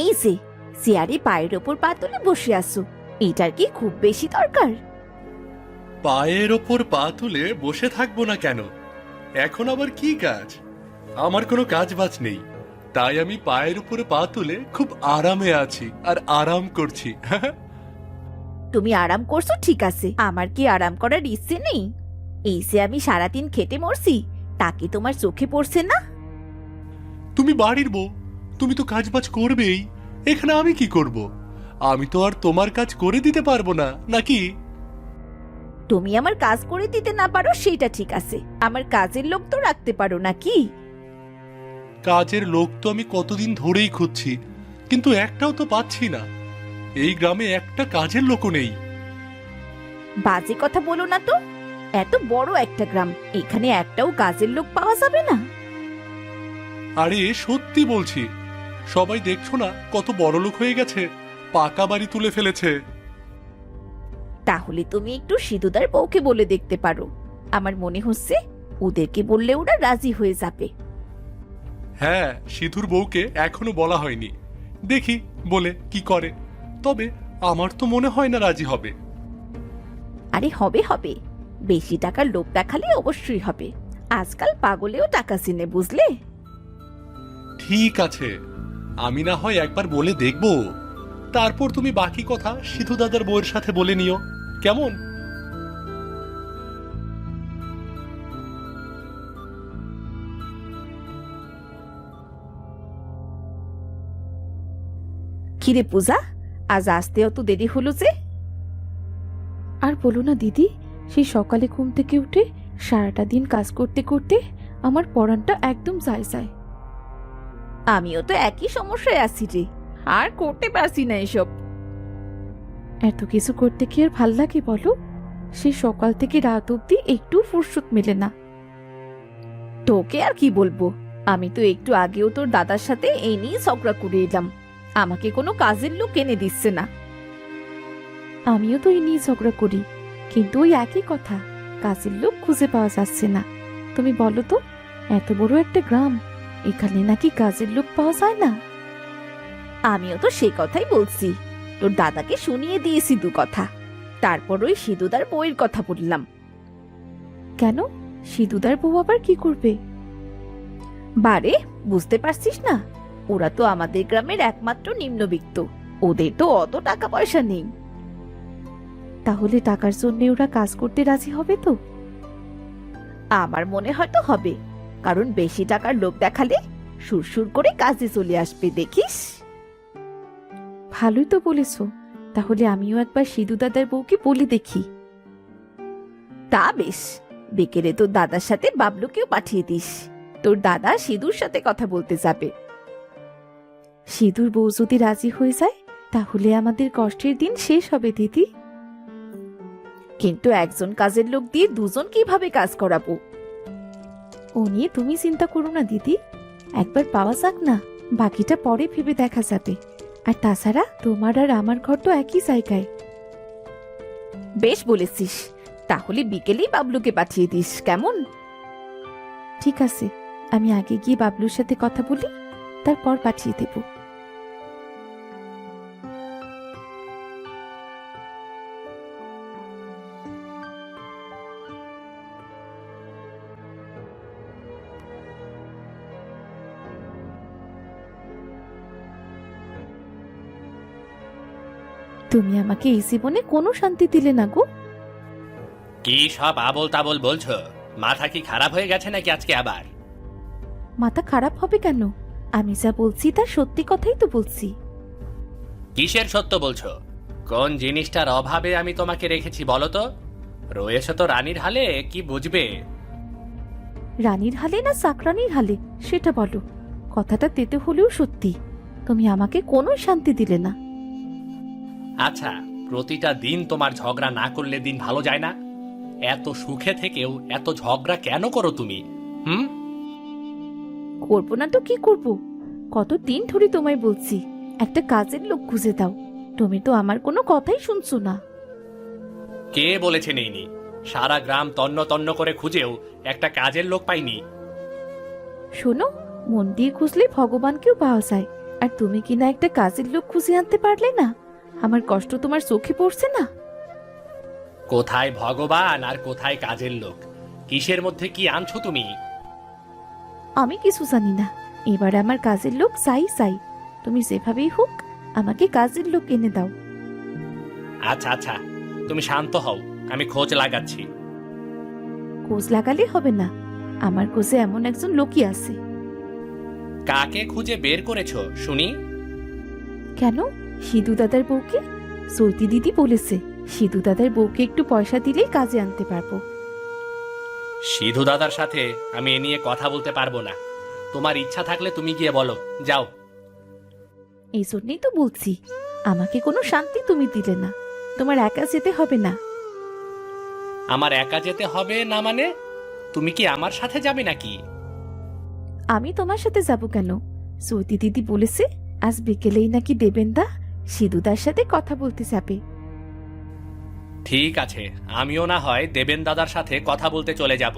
এই যে চেয়ারে পায়ের ওপর পা তুলে বসে আছো, এটার কি খুব বেশি দরকার? পায়ের ওপর পা তুলে বসে থাকবো না কেন? এখন আবার কি কাজ? আমার কোনো কাজ বাজ নেই, তাই আমি পায়ের উপরে পা তুলে খুব আরামে আছি আর আরাম করছি। তুমি আরাম করছো ঠিক আছে, আমার কি আরাম করার ইচ্ছে নেই? এই যে আমি সারাদিন খেটে মরছি, তাকে তোমার চোখে পড়ছে না? তুমি বাড়ির বউ, তুমি তো কাজ বাজ করবেই। এখানে আমি কি করব? আমি তো আর তোমার কাজ করে দিতে পারবো না, নাকি? তুমি আমার কাজ করে দিতে না পারো সেটা ঠিক আছে, আমার কাজের লোক তো রাখতে পারো নাকি? কাজের লোক তো আমি কতদিন ধরেই খুঁজছি, কিন্তু একটাও তো পাচ্ছি না। এই গ্রামে একটা কাজের লোকও নেই। বাজে কথা বলো না তো, এত বড় একটা গ্রাম, এখানে একটাও কাজের লোক পাওয়া যাবে না? আরে সত্যি বলছি, সবাই দেখছো না কত বড় লোক হয়ে গেছে, পাকা বাড়ি তুলে ফেলেছে। তাহলে তুমি একটু সিধুদার বউকে বলে দেখতে পারো, আমার মনে হচ্ছে ওদেরকে বললে ওরা রাজি হয়ে যাবে। হ্যাঁ, সিধুর বউকে এখনো বলা হয়নি, দেখি বলে কি করে। তবে আমার তো মনে হয় না রাজি হবে। আরে হবে হবে, বেশি টাকার লোভ দেখালে অবশ্যই হবে। আজকাল পাগলেও টাকা চিনে, বুঝলে? ঠিক আছে, আমি না হয় একবার বলে দেখব, তারপর তুমি বাকি কথা সিধু দাদার বউয়ের সাথে বলে নিও, কেমন? কিরে পূজা, আজ আসতে অত দেরি হলো যে? আর বলো না দিদি, সেই সকালে ঘুম থেকে উঠে সারাটা দিন কাজ করতে করতে আমার পরানটা একদম যায় যায়। আমিও তো একই সমস্যায় আছি রে, আর করতে পারছি না এসব। এত কিছু করতে কি আর ভাল লাগে বলো? সেই সকাল থেকে রাত অবধি একটু ফুরসত মেলে না। তোকে আর কি বলবো, আমি তো একটু আগেও তোর দাদার সাথে এই নিয়ে ঝগড়া করে এলাম, আমাকে কোনো কাজের লোক এনে দিচ্ছে না। আমিও তো এই নিয়ে ঝগড়া করি, কিন্তু ওই একই কথা, কাজের লোক খুঁজে পাওয়া যাচ্ছে না। তুমি বলো তো, এত বড় একটা গ্রাম, এখানে নাকি কাজের লোক পাওয়া যায় না? আমিও তো সেই কথাই বলছি, তোর দাদাকে শুনিয়ে দিয়েছি দু কথা, তারপর ওই সিধুদার বউয়ের কথা বললাম। কেন, সিধুদার বউ আবার কি করবে? বারে, বুঝতে পারছিস না? ওরা তো আমাদের গ্রামের একমাত্র নিম্নবিত্ত, ওদের তো অত টাকা পয়সা নেই। তাহলে টাকার জন্য ওরা কাজ করতে রাজি হবে তো? আমার মনে হয় তো হবে, কারণ বেশি টাকার লোভ দেখালে সুরসুর করে কাজে চলে আসবে, দেখিস। ভালোই তো বলেছ, তাহলে আমিও একবার সিধু দাদার বউকে বলে দেখি। তা বেশ, বিকেলে তোর দাদার সাথে বাবলুকেও পাঠিয়ে দিস, তোর দাদা সিধুর সাথে কথা বলতে যাবে। সিধুর বউ যদি রাজি হয়ে যায়, তাহলে আমাদের কষ্টের দিন শেষ হবে দিদি। কিন্তু একজন কাজের লোক দিয়ে দুজন কিভাবে কাজ করাবো? ও নিয়ে তুমি চিন্তা করো না দিদি, একবার পাওয়া যাক না, বাকিটা পরে ভেবে দেখা যাবে। আর তাছাড়া তোমার আর আমার ঘর তো একই জায়গায়। বেশ বলেছিস, তাহলে বিকেলেই বাবলুকে পাঠিয়ে দিস, কেমন? ঠিক আছে, আমি আগে গিয়ে বাবলুর সাথে কথা বলি, তারপর পাঠিয়ে দেব। তুমি আমাকে এই জীবনে কোনো শান্তি দিলে না গো। কি সব আবোল তাবোল বলছো? মাথা কি খারাপ হয়ে গেছে নাকি আজকে আবার? মাথা খারাপ হবে কেন? আমি যা বলছি তা সত্যি কথাই তো বলছি। কিসের সত্য বলছো? কোন জিনিসটার অভাবে আমি তোমাকে রেখেছি বলো তো? রয়েছে তো রানীর হালে, কি বুঝবে? রানীর হালে না চাকরানির হালে সেটা বলো। কথাটা তেতে হলেও সত্যি, তুমি আমাকে কোনো শান্তি দিলে না। আচ্ছা, প্রতিটা দিন তোমার ঝগড়া না করলে দিন ভালো যায় না? এত সুখে থেকেও এত ঝগড়া কেন করো তুমি? হুম? করবো না তো কি করব? কত দিন ধরে তোমায় বলছি একটা কাজের লোক খুঁজে দাও, তুমি তো আমার কোনো কথাই শুনছো না। কে বলেছে নেইনি? সারা গ্রাম তন্ন তন্ন করে খুঁজেও একটা কাজের লোক পাইনি। শোনো, মন দিয়ে খুঁজলে ভগবানকেও পাওয়া যায়, আর তুমি কি না একটা কাজের লোক খুঁজে আনতে পারলে না? আমার কষ্ট তোমার চোখে পড়ছে না? কোথায় ভগবান আর কোথায় কাজের লোক? কিসের মধ্যে কি আনছো তুমি? আমি কিছু জানি না। এবার আমার কাজের লোক চাই চাই। তুমি যেভাবেই হোক আমাকে কাজের লোক এনে দাও। আচ্ছা আচ্ছা, তুমি শান্ত হও, আমি খোঁজ লাগাচ্ছি। খোঁজ লাগালে হবে না, আমার খোঁজে এমন একজন লোকই আছে। কাকে খুঁজে বের করেছো শুনি? কেন? সিধু দাদার বউকে। সৈতি দিদি বলেছে সিধু দাদার বউকে একটু পয়সা দিলেই কাজে আনতে পারবো। সিধু দাদার সাথে আমি এ নিয়ে কথা বলতে পারবো না। তোমার ইচ্ছা থাকলে তুমি গিয়ে বলো, যাও। এই জন্যই তো বলছি, আমাকে কোনো শান্তি তুমি দিলে না। তোমার একা যেতে হবে না। আমার একা যেতে হবে না মানে? তুমি কি আমার সাথে যাবে নাকি? আমি তোমার সাথে যাব কেন? সৈতি দিদি বলেছে আজ বিকেলেই নাকি দেবেনদা সিধুদার সাথে কথা বলতে যাবে। ঠিক আছে, আমিও না হয় দেবেন দাদার সাথে কথা বলতে চলে যাব।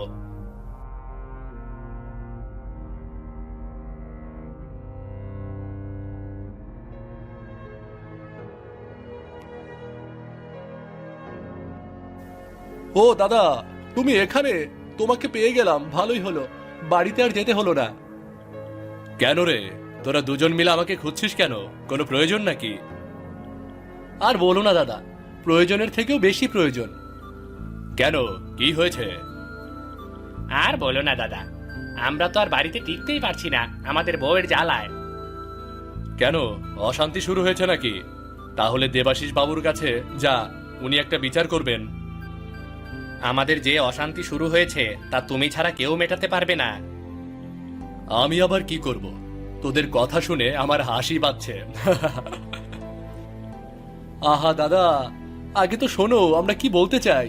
ও দাদা, তুমি এখানে? তোমাকে পেয়ে গেলাম, ভালোই হলো। বাড়িতে আর যেতে হলো না। কেন রে, তোরা দুজন মিলে আমাকে খুঁজছিস কেন? কোনো প্রয়োজন নাকি? আর বলো না দাদা, প্রয়োজনের থেকেও বেশি প্রয়োজন। কেন, কি হয়েছে? আর বলো না দাদা, আমরা তো আর বাড়িতে টিকতেই পারছি না আমাদের বউয়ের জ্বালায়। কেন, অশান্তি শুরু হয়েছে নাকি? তাহলে দেবাশিস বাবুর কাছে যা, উনি একটা বিচার করবেন। আমাদের যে অশান্তি শুরু হয়েছে তা তুমি ছাড়া কেউ মেটাতে পারবে না। আমি আবার কি করব? তোদের কথা শুনে আমার হাসি পাচ্ছে। আহা দাদা, আগে তো শোনো আমরা কি বলতে চাই।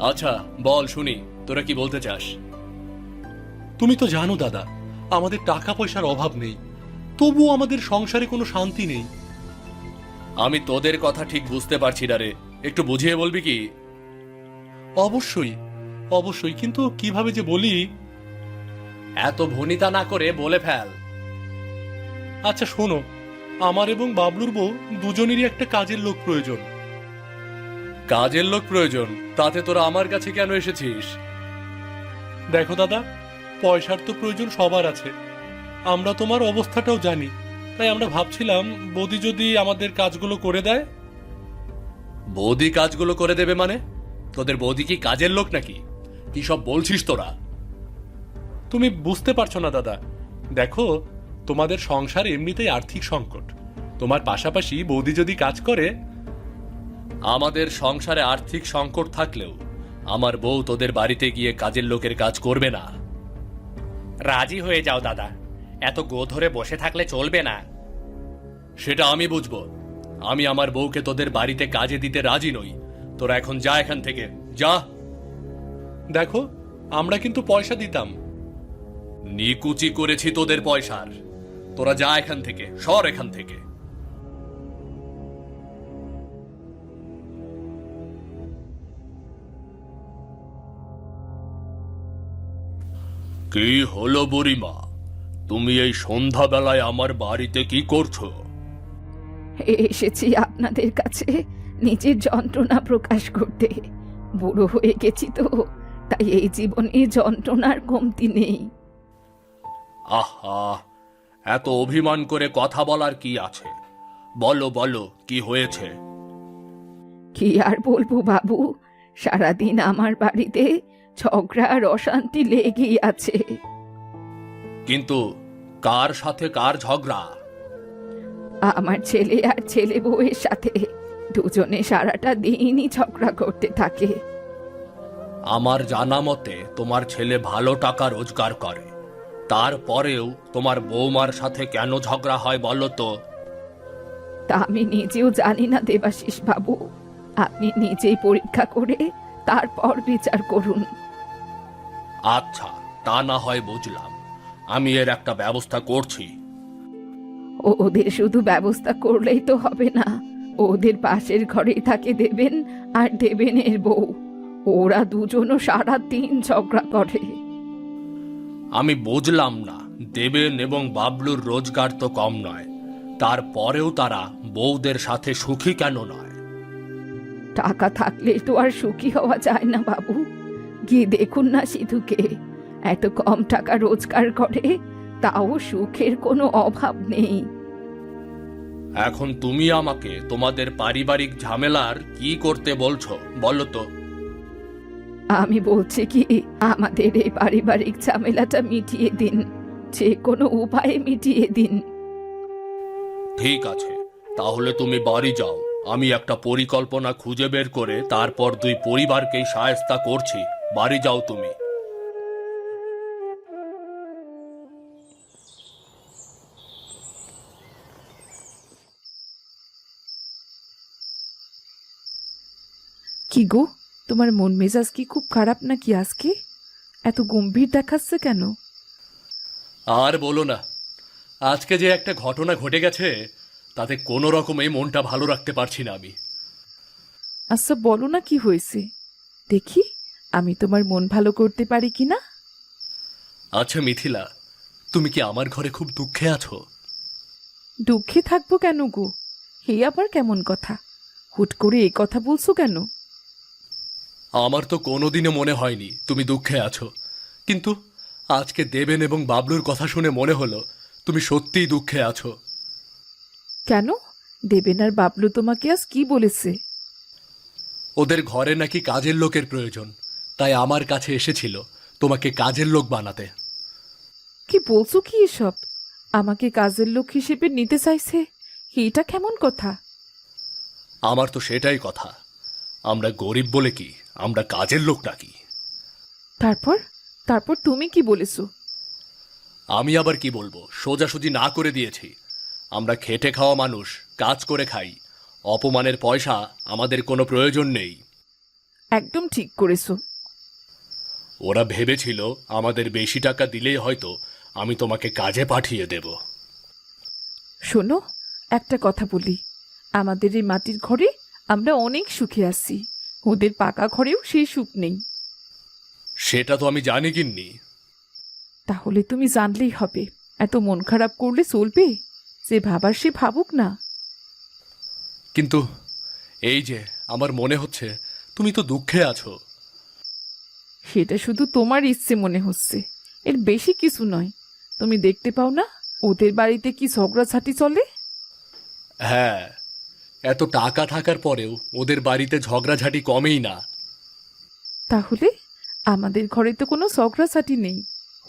আচ্ছা বল শুনি, তোরা কি বলতে চাস? তুমি তো জানো দাদা, আমাদের টাকা পয়সার অভাব নেই, তবুও আমাদের সংসারে কোনো শান্তি নেই। আমি তোদের কথা ঠিক বুঝতে পারছি না রে, একটু বুঝিয়ে বলবি কি? অবশ্যই অবশ্যই, কিন্তু কিভাবে যে বলি। এত ভনিতা না করে বলে ফেল। আচ্ছা শোনো, আমার এবং বাবলুর বউ দুজনেরই একটা কাজের লোক প্রয়োজন। কাজের লোক প্রয়োজন? তাতে তোরা আমার কাছে কেন এসেছিস? দেখো দাদা, পয়সার তো প্রয়োজন সবার আছে, আমরা তোমার অবস্থাটাও জানি, তাই আমরা ভাবছিলাম বৌদি যদি আমাদের কাজগুলো করে দেয়। বৌদি কাজগুলো করে দেবে মানে? তোদের বৌদি কি কাজের লোক নাকি? কি সব বলছিস তোরা? তুমি বুঝতে পারছো না দাদা, দেখো তোমাদের সংসার এমনিতেই আর্থিক সংকট, তোমার পাশাপাশি বৌদি যদি কাজ করে। আমাদের সংসারে আর্থিক সংকট থাকলেও আমার বউ তোদের বাড়িতে গিয়ে কাজের লোকের কাজ করবে না। রাজি হয়ে যাও দাদা, এত গো ধরে বসে থাকলে চলবে না। সেটা আমি বুঝবো, আমি আমার বউকে তোদের বাড়িতে কাজে দিতে রাজি নই। তোরা এখন যা এখান থেকে, যা। দেখো, আমরা কিন্তু পয়সা দিতাম। নিকুচি করেছি তোদের পয়সার, তোরা যা এখান থেকে, সর এখান থেকে। কি হলো বুড়িমা, তুমি এই সন্ধ্যাবেলায় আমার বাড়িতে কি করছো? এসেছি আপনাদের কাছে নিজের যন্ত্রণা প্রকাশ করতে। বুড়ো হয়ে গেছি তো, তাই এই জীবনে যন্ত্রণার কমতি নেই। আহা, এত অভিমান করে কথা বলার কি আছে? বলো বলো, কি হয়েছে? কি আর বলবো বাবু, সারাদিন আমার বাড়িতে ঝগড়া আর অশান্তি লেগেই আছে। কিন্তু কার সাথে কার ঝগড়া? আমার ছেলে আর ছেলে বউয়ের সাথে, দুজনে সারাটা দিনই ঝগড়া করতে থাকে। আমার জানা মতে তোমার ছেলে ভালো টাকা রোজগার করে, তারপরেও তোমার বৌমার সাথে কেন ঝগড়া হয় বলো তো? তা আমি নিজেও জানি না দেবাশিস বাবু, আপনি নিজেই পরীক্ষা করে তারপর বিচার করুন। আচ্ছা, তা না হয় বুঝলাম, আমি এর একটা ব্যবস্থা করছি। ওদের শুধু ব্যবস্থা করলেই তো হবে না, ওদের পাশের ঘরেই থাকে দেবেন আর দেবেনের বউ, ওরা দুজনও সারাদিন ঝগড়া করে। আমি বুঝলাম না, দেবেন এবং বাবলুর রোজগার তো কম নয়, তারপরেও তারা বউদের সাথে সুখী কেন নয়? টাকা থাকলে তো আর সুখী হওয়া যায় না বাবু। গিয়ে দেখুন না সিধুকে, এত কম টাকা রোজগার করে, তাও সুখের কোনো অভাব নেই। এখন তুমি আমাকে তোমাদের পারিবারিক ঝামেলার কি করতে বলছো বলো তো? আমি বলছি কি, আমাদের এই পারিবারিক ঝামেলাটা মিটিয়ে দিন, যে কোনো উপায়ে মিটিয়ে দিন। ঠিক আছে, তাহলে তুমি বাড়ি যাও। আমি একটা পরিকল্পনা খুঁজে বের করে তারপর দুই পরিবারকেই শায়েস্তা করছি। বাড়ি যাও তুমি। কি গো, তোমার মন মেজাজ কি খুব খারাপ নাকি আজকে? এত গম্ভীর দেখাচ্ছে কেন? আর বলো না, আজকে যে একটা ঘটনা ঘটে গেছে তাতে কোনো রকমে মনটা ভালো রাখতে পারছি না আমি। আচ্ছা বলো না কি হয়েছে, দেখি আমি তোমার মন ভালো করতে পারি কিনা। আচ্ছা মিথিলা, তুমি কি আমার ঘরে খুব দুঃখে আছো? দুঃখে থাকবো কেন গো? হে আবার কেমন কথা, হুট করে এই কথা বলছো কেন? আমার তো কোনোদিনও মনে হয়নি তুমি দুঃখে আছো, কিন্তু আজকে দেবেন এবং বাবলুর কথা শুনে মনে হলো তুমি সত্যিই দুঃখে আছো। কেন, দেবেন আর বাবলু তোমাকে আজ কি বলেছে? ওদের ঘরে নাকি কাজের লোকের প্রয়োজন, তাই আমার কাছে এসেছিল তোমাকে কাজের লোক বানাতে। কি বলছো কি এসব? আমাকে কাজের লোক হিসেবে নিতে চাইছে? এটা কেমন কথা? আমার তো সেটাই কথা। আমরা গরিব বলে কি আমরা কাজের লোক নাকি? তারপর তারপর তুমি কি বলেছো? আমি আবার কি বলবো, সোজাসুজি না করে দিয়েছি। আমরা খেটে খাওয়া মানুষ, কাজ করে খাই। অপমানের পয়সা আমাদের কোনো প্রয়োজন নেই। একদম ঠিক করেছো। ওরা ভেবেছিল আমাদের বেশি টাকা দিলেই হয়তো আমি তোমাকে কাজে পাঠিয়ে দেব। শোনো, একটা কথা বলি, আমাদের এই মাটির ঘরে আমরা অনেক সুখে আছি, ওদের পাকা ঘরেও সেই সুখ নেই। সেটা তো আমি জানি গিন্নি। তাহলে তুমি জানলেই হবে, এত মন খারাপ করলে চলবে? যে ভাবার সে ভাবুক না। কিন্তু এই যে আমার মনে হচ্ছে তুমি তো দুঃখে আছো। সেটা শুধু তোমার ইচ্ছে মনে হচ্ছে, এর বেশি কিছু নয়। তুমি দেখতে পাও না ওদের বাড়িতে কি ঝগড়াঝাটি চলে? হ্যাঁ, এত টাকা থাকার পরেও ওদের বাড়িতে ঝগড়াঝাটি কমেই না। তাহলে আমাদের ঘরে তো কোনো ঝগড়াঝাটি নেই,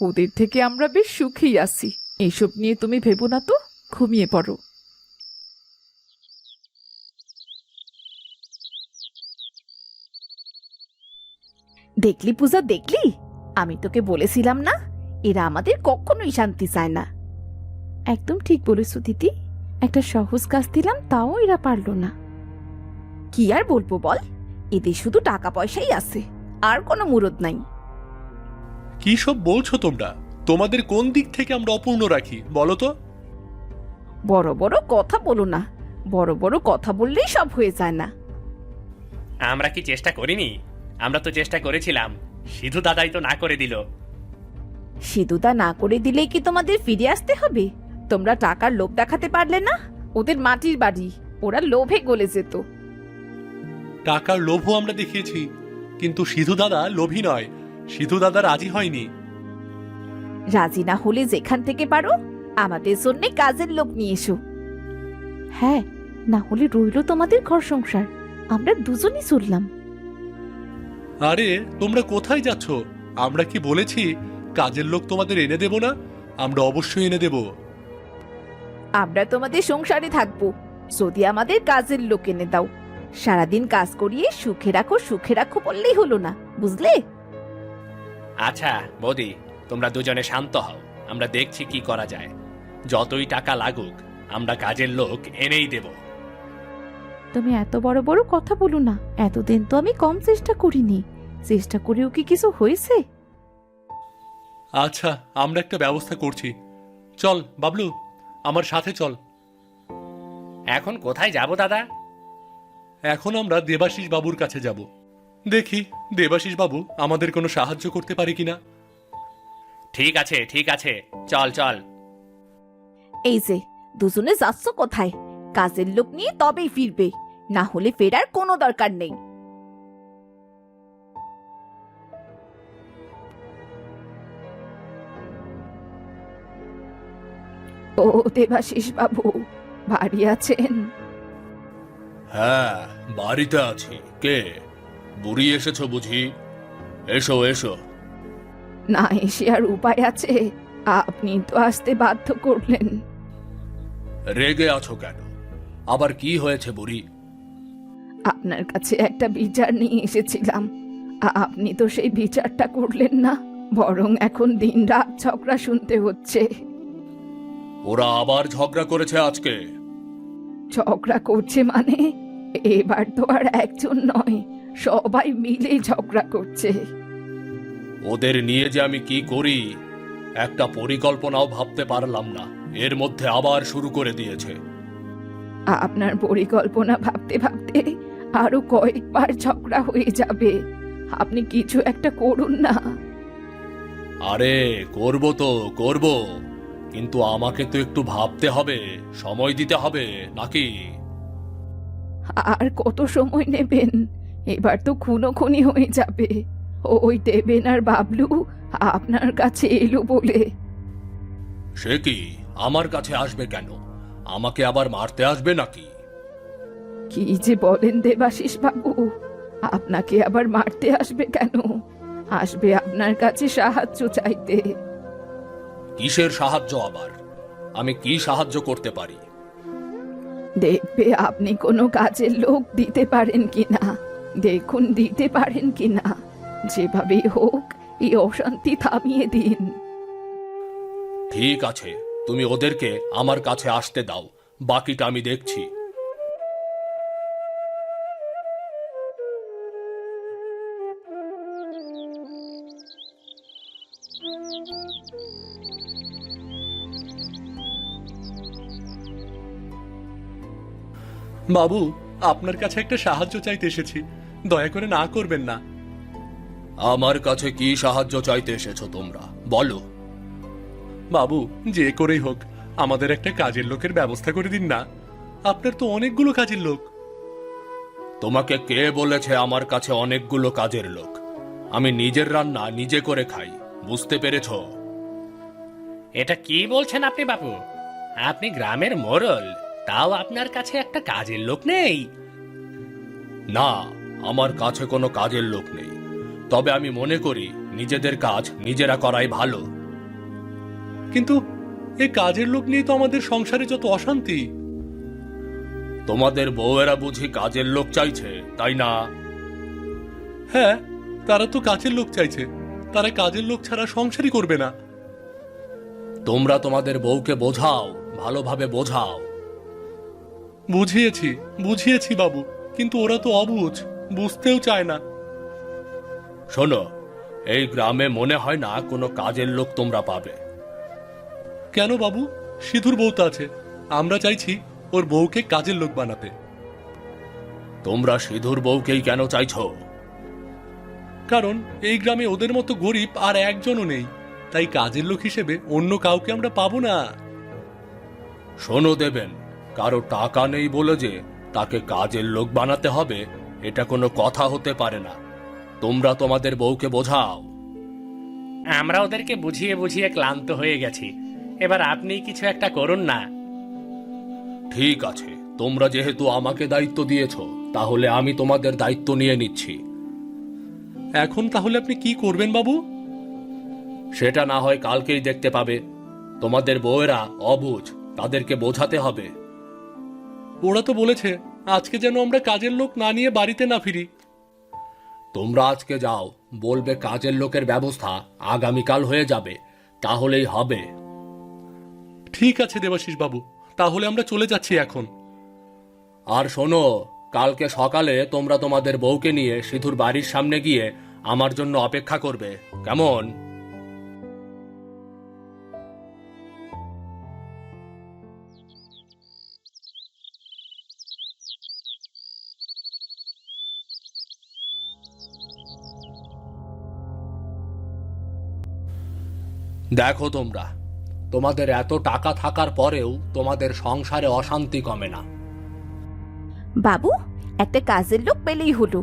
ওদের থেকে আমরা বেশ সুখেই আছি। এইসব নিয়ে তুমি ভেবো না তো, ঘুমিয়ে পড়ো। দেখলি পূজা, দেখলি? আমি তোকে বলেছিলাম না, এরা আমাদের কখনোই শান্তি চায় না। একদম ঠিক বলেছো দিদি, একটা সহজ কাজ দিলাম তাও এরা পারলো না। কি আর বলবো বল, এদের শুধু টাকা পয়সাই আছে, আর কোনো মুরদ নাই। কি সব বলছো তোমরা? তোমাদের কোন দিক থেকে আমরা অপূর্ণ রাখি বলো তো? বড় বড় কথা বলো না, বড় বড় কথা বললেই সব হয়ে যায় না। আমরা কি চেষ্টা করিনি? আমরা তো চেষ্টা করেছিলাম, সিধু দাদাই তো না করে দিল। সিধুদা না করে দিলেই কি তোমাদের ফিরে আসতে হবে? তোমরা টাকার লোভ দেখাতে পারলে না? ওদের মাটির বাড়ি, ওরা লোভে গলে যেত। টাকার লোভও আমরা দেখিয়েছি, কিন্তু সিধু দাদা লোভী নয়, সিধু দাদা রাজি হয়নি। রাজি না হলে যেখান থেকে পারো আমাদের জন্য কাজের লোক নিয়ে এসো। হ্যাঁ, না হলে রইল তোমাদের ঘর সংসার, আমরা দুজনই চললাম। আরে তোমরা কোথায় যাচ্ছ? আমরা কি বলেছি কাজের লোক তোমাদের এনে দেব না? আমরা অবশ্যই এনে দেব। আমরা তোমাদের সংসারে থাকবো যদি আমাদের কাজের লোক এনে দাও। সারাদিন কাজ করিয়ে সুখে রাখো সুখে রাখো বললেই হলো না, বুঝলে? আচ্ছা বৌদি, তোমরা দুজনে শান্ত হও, আমরা দেখছি কি করা যায়। যতই টাকা লাগুক আমরা কাজের লোক এনেই দেব। তুমি এত বড় বড় কথা বলো না, এতদিন তো আমি কম চেষ্টা করিনি, চেষ্টা করেও কি কিছু হয়েছে? আচ্ছা, আমরা একটা ব্যবস্থা করছি। চল বাবলু, আমার সাথে চল। এখন কোথায় যাব দাদা? এখন আমরা দেবাশিস বাবুর কাছে যাব। দেখি দেবাশিস বাবু আমাদের কোনো সাহায্য করতে পারে কিনা। ঠিক আছে ঠিক আছে, চল চল। এই যে দুজনে যাচ্ছ কোথায়? কাজের লোক নিয়ে তবেই ফিরবে, না হলে ফেরার কোনো দরকার নেই। ও দেবাশিস বাবু, বাড়ি আছেন? হ্যাঁ, বাড়িতে আছি। কে? বুড়ি এসেছো বুঝি? এসো এসো। না এসে আর উপায় আছে? আপনি তো আসতে বাধ্য করলেন। রেগে আছো কেন? আবার কি হয়েছে বুড়ি? আপনার কাছে একটা বিচার নিয়ে এসেছিলাম, আপনি তো সেই বিচারটা করলেন না, বরং এখন দিনরাত ঝগড়া শুনতে হচ্ছে। ওরা আবার ঝগড়া করেছে আজকে? ঝগড়া করছে মানে? এবার তো আর একজন নয়, সবাই মিলে ঝগড়া করছে। ওদের নিয়ে যে আমি কি করি একটা পরিকল্পনাও ভাবতে পারলাম না, এর মধ্যে আবার শুরু করে দিয়েছে। আপনার পরিকল্পনা ভাবতে ভাবতে আরো কয়েকবার ঝগড়া হয়ে যাবে, আপনি কিছু একটা করুন না। আরে করব তো করব, কিন্তু আমাকে তো একটু ভাবতে হবে, সময় দিতে হবে নাকি? আর কত সময় নেবেন? এবার তো খুনোখুনি হয়ে যাবে। ওই দেবেন আর বাবলু আপনার কাছে এলো বলে। সে কি আমার কাছে আসবে কেন? আমাকে আবার মারতে আসবে নাকি? কি যে বলেন দেবাশিস বাবু, আপনাকে আবার মারতে আসবে কেন? আসবে আপনার কাছে সাহায্য চাইতে। কিসের সাহায্য আবার? আমি কি সাহায্য করতে পারি? দেখবে আপনি কোনো কাজের লোক দিতে পারেন কিনা, দেখুন দিতে পারেন কিনা। যেভাবেই হোক এই অশান্তি থামিয়ে দিন। ঠিক আছে, তুমি ওদেরকে আমার কাছে আসতে দাও, বাকিটা আমি দেখছি। বাবু, আপনার কাছে একটা সাহায্য চাইতে এসেছি, দয়া করে না করবেন না। আমার কাছে কি সাহায্য চাইতে এসেছো তোমরা, বলো। বাবু, যে করেই হোক আমাদের একটা কাজের লোকের ব্যবস্থা করে দিন না। আপনার তো অনেকগুলো কাজের লোক। তোমাকে কে বলেছে আমার কাছে অনেকগুলো কাজের লোক? আমি নিজের রান্না নিজে করে খাই, বুঝতে পেরেছো? এটা কি বলছেন আপনি বাবু? আপনি গ্রামের মোড়ল, তাও আপনার কাছে একটা কাজের লোক নেই? না, আমার কাছে কোনো কাজের লোক নেই, তবে আমি মনে করি নিজেদের কাজ নিজেরা করাই ভালো। কিন্তু এই কাজের লোক নিয়ে তো আমাদের সংসারে যত অশান্তি। তোমাদের বউয়েরা বুঝি কাজের লোক চাইছে, তাই না? হ্যাঁ, তারা তো কাজের লোক চাইছে, তারা কাজের লোক ছাড়া সংসারই করবে না। তোমরা তোমাদের বউকে বোঝাও, ভালোভাবে বোঝাও। বুঝিয়েছি বুঝিয়েছি বাবু, কিন্তু ওরা তো অবুঝ, বুঝতেও চায় না। শোনো, এই গ্রামে মনে হয় না কোনো কাজের লোক তোমরা পাবে। কেন বাবু? সিধুর বউ তো আছে, আমরা চাইছি ওর বউকে কাজের লোক বানাতে। তোমরা সিধুর বউকেই কেন চাইছো? কারণ এই গ্রামে ওদের মতো গরিব আর একজনও নেই, তাই কাজের লোক হিসেবে অন্য কাউকে আমরা পাবো না। শোনো দেবেন, কারো টাকা নেই বলে যে তাকে কাজের লোক বানাতে হবে, এটা কোনো কথা হতে পারে না। তোমরা তোমাদের বউকে বোঝাও। আমরা ওদেরকে বুঝিয়ে বুঝিয়ে ক্লান্ত হয়ে গেছি, এবার আপনি কিছু একটা করুন না। ঠিক আছে, তোমরা যেহেতু আমাকে দায়িত্ব দিয়েছো, তাহলে আমি তোমাদের দায়িত্ব নিয়ে নিচ্ছি। এখন তাহলে আপনি কি করবেন বাবু? সেটা না হয় কালকেই দেখতে পাবে। তোমাদের বউয়েরা অবুঝ, তাদেরকে বোঝাতে হবে। ওরা তো বলেছে আজকে যেন আমরা কাজের লোক না নিয়ে বাড়িতে না ফিরি। তোমরা আজকে যাও, বলবে কাজের লোকের ব্যবস্থা আগামীকাল হয়ে যাবে, তাহলেই হবে। ঠিক আছে দেবাশিস বাবু, তাহলে আমরা চলে যাচ্ছি এখন। আর শোনো, কালকে সকালে তোমরা তোমাদের বউকে নিয়ে সিধুর বাড়ির সামনে গিয়ে আমার জন্য অপেক্ষা করবে, কেমন? দেখো তোমরা, তোমাদের এত টাকা থাকার পরেও তোমাদের সংসারে অশান্তি কমে না। বাবু, একটা কাজের লোক পেলেই হলো,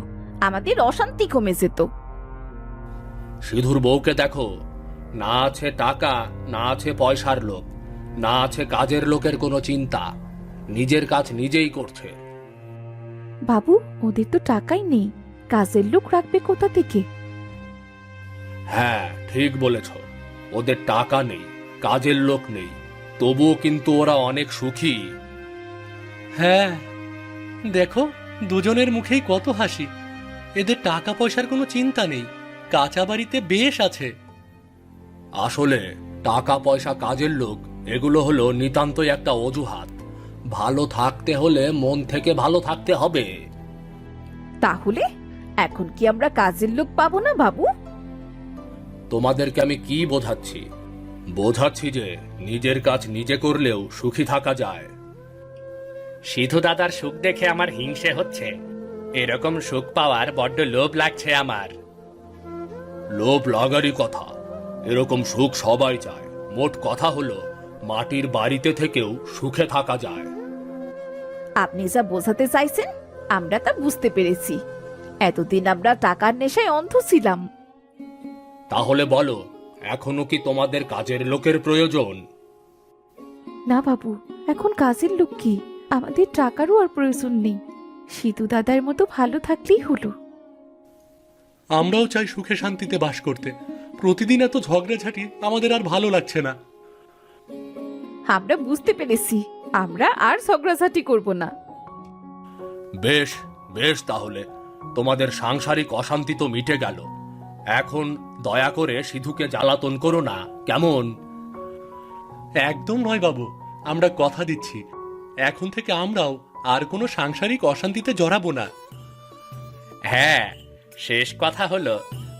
আমাদের অশান্তি কমে যেত। সিধুর বউকে দেখো, না আছে টাকা, না আছে পয়সার লোভ, না আছে কাজের লোকের কোনো চিন্তা, নিজের কাজ নিজেই করছে। বাবু, ওদের তো টাকাই নেই, কাজের লোক রাখবে কোথা থেকে? হ্যাঁ, ঠিক বলেছ, ওদের টাকা নেই, কাজের লোক নেই, তবুও কিন্তু ওরা অনেক সুখী। হ্যাঁ, দেখো দুজনের মুখেই কত হাসি। এদের টাকা পয়সার কোনো চিন্তা নেই, কাঁচা বাড়িতে বেশ আছে। আসলে টাকা পয়সা কাজের লোক এগুলো হলো নিতান্তই একটা অজুহাত। ভালো থাকতে হলে মন থেকে ভালো থাকতে হবে। তাহলে এখন কি আমরা কাজের লোক পাবো না বাবু? তোমাদেরকে আমি কি বোঝাচ্ছি? বোঝাচ্ছি যে নিজের কাজ নিজে করলেও সুখী থাকা যায়। সিধু দাদার সুখ দেখে আমার হিংসে হচ্ছে। এরকম সুখ পাওয়ার বড্ড লোভ লাগছে আমার। লোভ লাগারই কথা, এরকম সুখ সবাই চায়। মোট কথা হলো মাটির বাড়িতে থেকেও সুখে থাকা যায়। আপনি যা বোঝাতে চাইছেন আমরা তা বুঝতে পেরেছি। এতদিন আমরা টাকার নেশায় অন্ধ ছিলাম। তাহলে বলো, এখনো কি তোমাদের কাজের লোকের প্রয়োজন? না বাবু, এখন কাজের লোক কি, আমাদের টাকারও আর প্রয়োজন নেই। সিধু দাদার মতো ভালো থাকলেই হলো। আমরাও চাই সুখে শান্তিতে বাস করতে। প্রতিদিন এত ঝগড়াঝাটি আমাদের আর ভালো লাগছে না। আমরা বুঝতে পেরেছি, আমরা আর ঝগড়াঝাটি করব না। বেশ বেশ, তাহলে তোমাদের সাংসারিক অশান্তি তো মিটে গেল। এখন দয়া করে সিধুকে জ্বালাতন করো না, কেমন? একদম নয় বাবু, আমরা কথা দিচ্ছি এখন থেকে আমরাও আর কোনো সাংসারিক অশান্তিতে জড়াবো না। হ্যাঁ, শেষ কথা হলো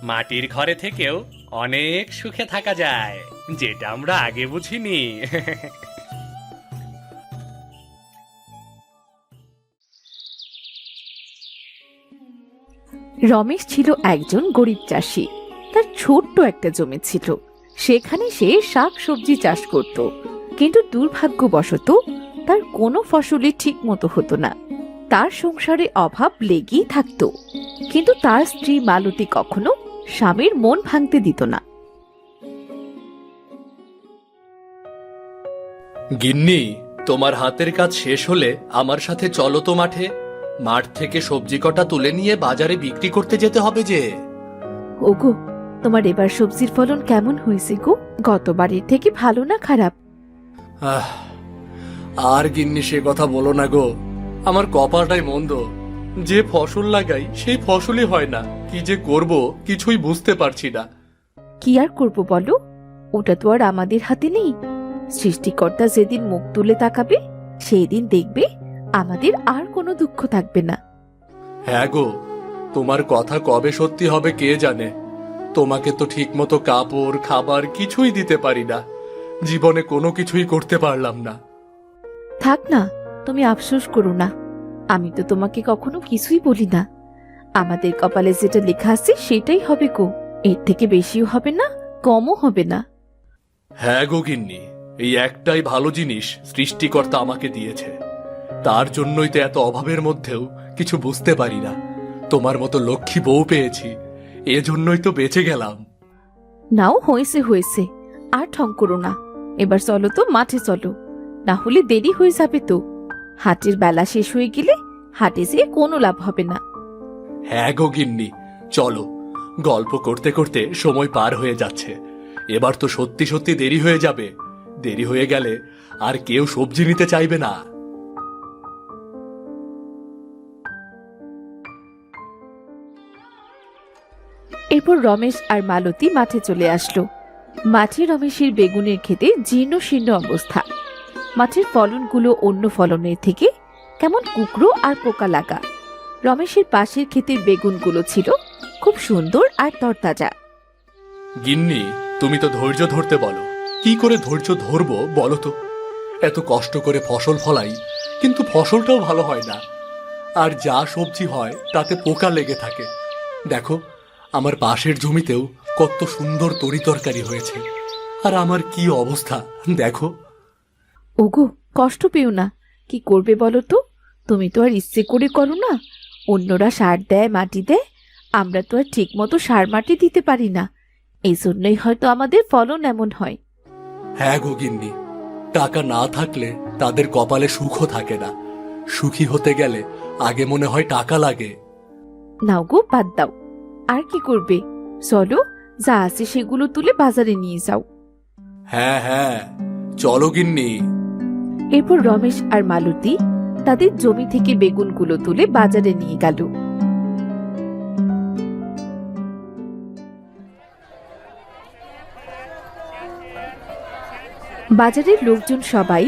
মাটির ঘরে থেকেও অনেক সুখে থাকা যায়, যেটা আমরা আগে বুঝিনি। রমেশ ছিল একজন গরিব চাষি। তার ছোট্ট একটা জমি ছিল, সেখানে সে শাক সবজি চাষ করত। কিন্তু দুর্ভাগ্যবশত তার কোনো ফসলই ঠিক মতো হতো না। তার সংসারে অভাব লেগেই থাকতো, কিন্তু তার স্ত্রী মালতী কখনো স্বামীর মন ভাঙতে দিত না। গিন্নি, তোমার হাতের কাজ শেষ হলে আমার সাথে চলো তো মাঠে। মাঠ থেকে সবজি কটা তুলে নিয়ে বাজারে বিক্রি করতে যেতে হবে যে। ওগো, তোমার এবার সবজির ফলন কেমন হয়েছে গো? গতবারের থেকে ভালো না খারাপ? আর গিন্নি সে কথা বলো না গো, আমার কপালটাই মন্দ। যে ফসল লাগাই সেই ফসলই হয় না, কি যে করব কিছুই বুঝতে পারছি না। কি আর করব বলো, ওটা তো আর আমাদের হাতে নেই। সৃষ্টিকর্তা যেদিন মুখ তুলে তাকাবে সেই দিন দেখবে আমাদের আর কোনো দুঃখ থাকবে না। হ্যাঁ গো, তোমার কথা কবে সত্যি হবে কে জানে। তোমাকে তো ঠিক মতো কাপড় খাবার কিছুই দিতে পারি না, জীবনে কোনো কিছুই করতে পারলাম না। থাক না, তুমি আফসোস করো না। আমি তো তোমাকে কখনো কিছুই বলি না। আমাদের কপালে যেটা লেখা আছে সেটাই হবে গো, এর থেকে বেশিও হবে না, কমও হবে না। হ্যাঁ গো গিন্নি, এই একটাই ভালো জিনিস সৃষ্টিকর্তা আমাকে দিয়েছে, তার জন্যই তো এত অভাবের মধ্যেও কিছু বুঝতে পারি না। তোমার মতো লক্ষ্মী বউ পেয়েছি, এজন্যই তো বেঁচে গেলাম। নাও, হয়েছে হয়েছে, আর ঠং করো না। এবার চলো তো মাঠে চলো, না হলে দেরি হয়ে যাবে তো। হাটের বেলা শেষ হয়ে গেলে হাটে যেয়ে কোনো লাভ হবে না। হ্যাঁ গো গিন্নি, চলো। গল্প করতে করতে সময় পার হয়ে যাচ্ছে, এবার তো সত্যি সত্যি দেরি হয়ে যাবে। দেরি হয়ে গেলে আর কেউ সবজি নিতে চাইবে না। এরপর রমেশ আর মালতী মাঠে চলে আসলো। মাঠে রমেশের বেগুনের ক্ষেতে জীর্ণ শীর্ণ অবস্থা। মাঠের ফলনগুলো অন্য ফলনের থেকে কেমন কুকড়ো আর পোকা লাগা। রমেশের পাশের ক্ষেতের বেগুনগুলো ছিল খুব সুন্দর আর তরতাজা। গিন্নি, তুমি তো ধৈর্য ধরতে বলো, কি করে ধৈর্য ধরবো বলো তো? এত কষ্ট করে ফসল ফলাই, কিন্তু ফসলটাও ভালো হয় না। আর যা সবজি হয় তাতে পোকা লেগে থাকে। দেখো, আমার পাশের জমিতেও কত সুন্দর তরি তরকারি হয়েছে, আর আমার কি অবস্থা দেখো। ওগো, কষ্ট পেও না। কি করবে বলো তো? তুমি তো আর ইচ্ছে করে করো না। অন্যরা সার দেয়, মাটি দেয়, আমরা তো আর ঠিক মতো সার মাটি দিতে পারি না। এই জন্যই হয়তো আমাদের ফলন এমন হয়। হ্যাঁ গো গিন্নি, টাকা না থাকলে তাদের কপালে সুখও থাকে না। সুখী হতে গেলে আগে মনে হয় টাকা লাগে। নাও গো, বাদ দাও। আর কি করবে? চলো, যা আছে সেগুলো তুলে বাজারে নিয়ে যাও। হ্যাঁ হ্যাঁ, চলো গিন্নি। এরপর রমেশ আর মালতী তাদের জমি থেকে বেগুনগুলো তুলে বাজারে নিয়ে গেল। বাজারের লোকজন সবাই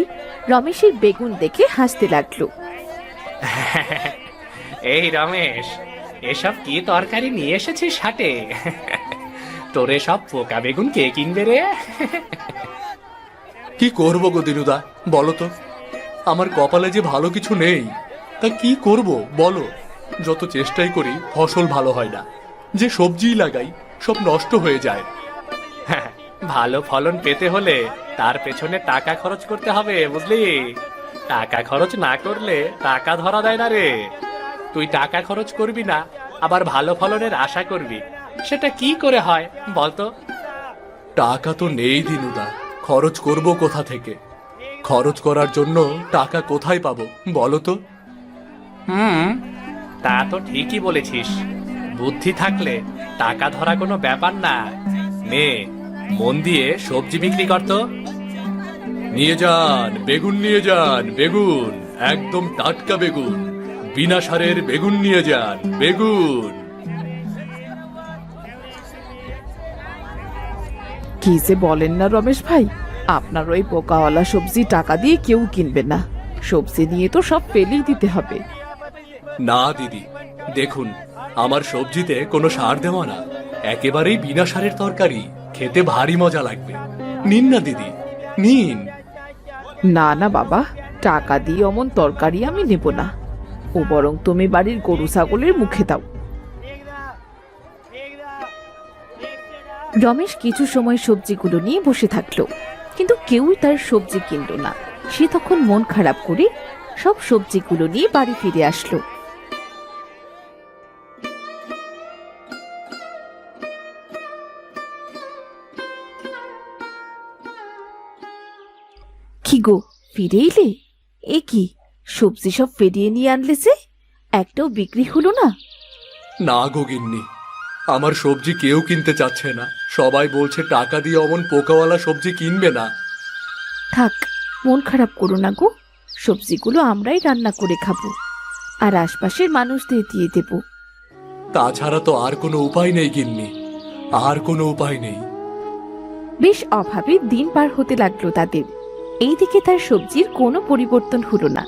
রমেশের বেগুন দেখে হাসতে লাগলো। এই রমেশ, এসব কি তরকারি নিয়ে এসেছিস হাটে? তোর সব পোকা বেগুন কে কিনবে রে? কি করবো গো দিনুদা, বলো তো। আমার কপালে যে ভালো কিছু নেই, তা কি করব বলো। যত চেষ্টাই করি ফসল ভালো হয় না। যে সবজিই লাগাই সব নষ্ট হয়ে যায়। ভালো ফলন পেতে হলে তার পেছনে টাকা খরচ করতে হবে, বুঝলি? টাকা খরচ না করলে টাকা ধরা দেয় না রে। তুই টাকা খরচ করবি না, আবার ভালো ফলনের আশা করবি, সেটা কি করে হয় বলতো? টাকা তো নেই দিনুদা, খরচ করব কোথা থেকে? খরচ করার জন্য টাকা কোথায় পাবো বলো তো? তা তো ঠিকই বলেছিস। বুদ্ধি থাকলে টাকা ধরা কোনো ব্যাপার না। নে, মন দিয়ে সবজি বিক্রি করতো। নিয়ে যান বেগুন, নিয়ে যান বেগুন, একদম টাটকা বেগুন, বিনা সারের বেগুন নিয়ে যান, বেগুন। কি যে বলেন না রমেশ ভাই, আপনার ওই পোকাওয়ালা সবজি টাকা দিয়ে কেউ কিনবে না। সবজি নিয়ে তো সব ফেলেই দিতে হবে। না দিদি, দেখুন আমার সবজিতে কোনো সার দেওয়া না, একেবারেই বিনা সারের তরকারি, খেতে ভারী মজা লাগবে। নিন না দিদি, নিন। না না বাবা, টাকা দিয়ে অমন তরকারি আমি নেব না। ও বরং তুমি বাড়ির গরু ছাগলের মুখে দাও। রমেশ কিছু সময় সবজিগুলো নিয়ে বসে থাকলো, কিন্তু কেউই তার সবজি কিনলো না। সে তখন মন খারাপ করে সব সবজিগুলো নিয়ে বাড়ি ফিরে আসলো। কি গো, ফিরে এলে? এ কি, সবজি সব ফেরিয়ে নিয়ে আনলে যে? একটাও বিক্রি হলো না? না গো গিন্নি, আমার সবজি কেউ কিনতে চাচ্ছে না। সবাই বলছে টাকা দিয়ে অমন পোকাওয়ালা সবজি কিনবে না। থাক, মন খারাপ করো না গো। সবজিগুলো আমরাই রান্না করে খাবো, আর আশপাশের মানুষদের দিয়ে দেব। তাছাড়া তো আর কোনো উপায় নেই গিন্নি, আর কোনো উপায় নেই। বেশ অভাবে দিন পার হতে লাগলো তাদের। এইদিকে তার সবজির কোনো পরিবর্তন হলো না।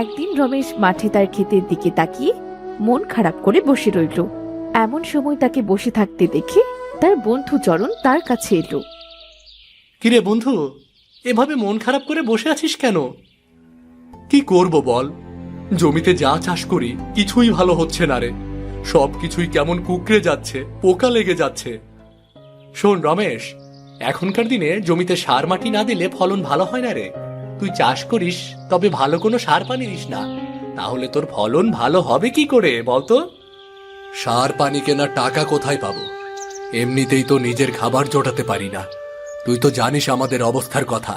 একদিন রমেশ মাঠে তার ক্ষেতের দিকে তাকিয়ে মন খারাপ করে বসে রইল। এমন সময় তাকে বসে থাকতে দেখে তার বন্ধু চরণ তার কাছে এলো। কিরে বন্ধু, এভাবে মন খারাপ করে বসে আছিস কেন? কি করব বল, জমিতে যা চাষ করি কিছুই ভালো হচ্ছে না রে। সব কিছুই কেমন কুকড়ে যাচ্ছে, পোকা লেগে যাচ্ছে। শোন রমেশ, এখনকার দিনে জমিতে সার মাটি না দিলে ফলন ভালো হয় না রে। তুই চাষ করিস, তবে ভালো কোনো সার পানি দিস না, তাহলে তোর ফলন ভালো হবে কি করে বলতো? সার পানি কেনার টাকা কোথায় পাবো? এমনিতেই তো নিজের খাবার জোটাতে পারি না। তুই তো জানিস আমাদের অবস্থার কথা।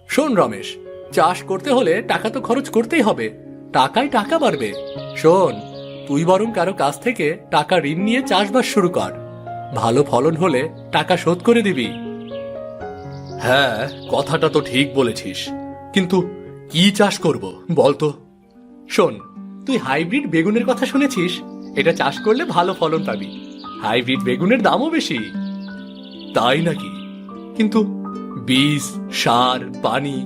শোন রমেশ, চাষ করতে হলে টাকা তো খরচ করতেই হবে, টাকায় টাকা বাড়বে। শোন, তুই বরং কারো কাছ থেকে টাকা ঋণ নিয়ে চাষবাস শুরু কর। ভালো ফলন হলে টাকা শোধ করে দিবি। হ্যাঁ, কথাটা তো ঠিক বলেছিস, কিন্তু কি চাষ করব বলতো? শোন, তুই হাইব্রিড বেগুনের কথা শুনেছিস? এটা চাষ করলে ভালো ফলন পাবি। হাইব্রিড বেগুনের দামও বেশি। তাই নাকি? কিন্তু বীজ, সার, পানি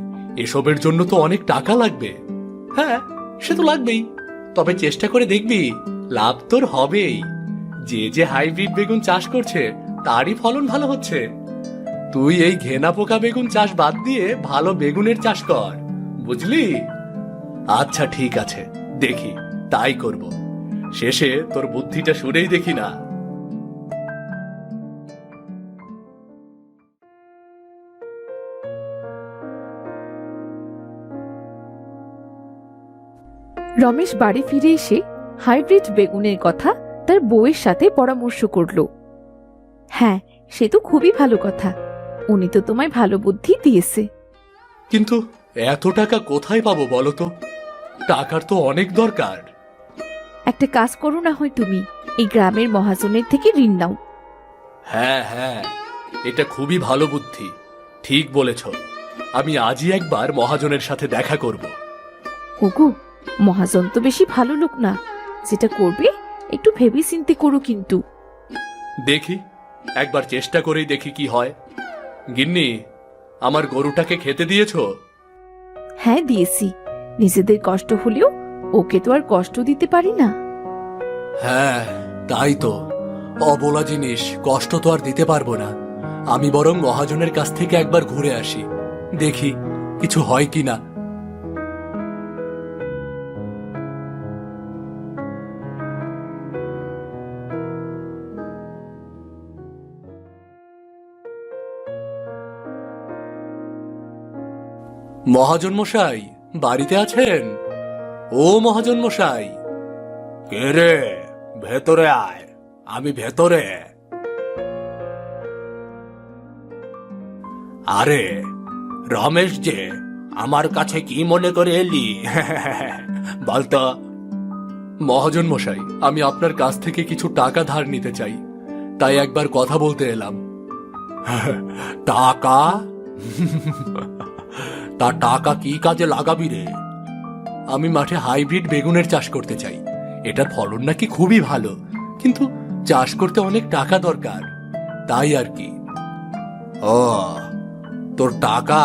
এসবের জন্য তো অনেক টাকা লাগবে। হ্যাঁ, সে তো লাগবেই, তবে চেষ্টা করে দেখবি, লাভ তোর হবেই। যে যে হাইব্রিড বেগুন চাষ করছে তারই ফলন ভালো হচ্ছে। তুই এই ঘেনা পোকা বেগুন চাষ বাদ দিয়ে ভালো বেগুনের চাষ কর, বুঝলি? আচ্ছা ঠিক আছে, দেখি তাই করব। শেষে তোর বুদ্ধিটা শুনেই দেখি না। রমেশ বাড়ি ফিরে এসে হাইব্রিড বেগুনের কথা তার বউয়ের সাথে পরামর্শ করলো। হ্যাঁ, সে তো খুবই ভালো কথা। উনি তো তোমায় ভালো বুদ্ধি দিয়েছে। কিন্তু এত টাকা কোথায় পাবো বলো তো? টাকার তো অনেক দরকার। একটা কাজ করো না হয় তুমি, এই গ্রামের মহাজনের থেকে ঋণ নাও। হ্যাঁ হ্যাঁ, এটা খুবই ভালো বুদ্ধি। ঠিক বলেছ, আমি আজই একবার মহাজনের সাথে দেখা করব। ওগো, মহাজন তো বেশি ভালো লোক না। যেটা করবে একটু ভেবে চিন্তে করো কিন্তু। দেখি, একবার চেষ্টা করেই দেখি কি হয়। গিন্নি, আমার গরুটাকে খেতে দিয়েছো? হ্যাঁ, দিয়েছি। নিজেদের কষ্ট হলেও ওকে তো আর কষ্ট দিতে পারি না। হ্যাঁ, তাই তো। অবলা জিনিস কষ্ট তো আর দিতে পারবো না। আমি বরং মহাজনের কাছ থেকে একবার ঘুরে আসি, দেখি কিছু হয় কিনা। মহাজন মশাই, বাড়িতে আছেন? ও মহাজন মশাই। কে রে? ভেতরে আয়, আমি ভেতরে। আরে রমেশ যে, আমার কাছে কি মনে করে এলি? বলতো। মহাজন মশাই, আমি আপনার কাছ থেকে কিছু টাকা ধার নিতে চাই, তাই একবার কথা বলতে এলাম। টাকা? তা টাকা কি কাজে লাগাবি রে? আমি মাঠে হাইব্রিড বেগুনের চাষ করতে চাই। এটার ফলন নাকি খুবই ভালো, কিন্তু চাষ করতে অনেক টাকা দরকার, তাই আর কি। ও, তোর টাকা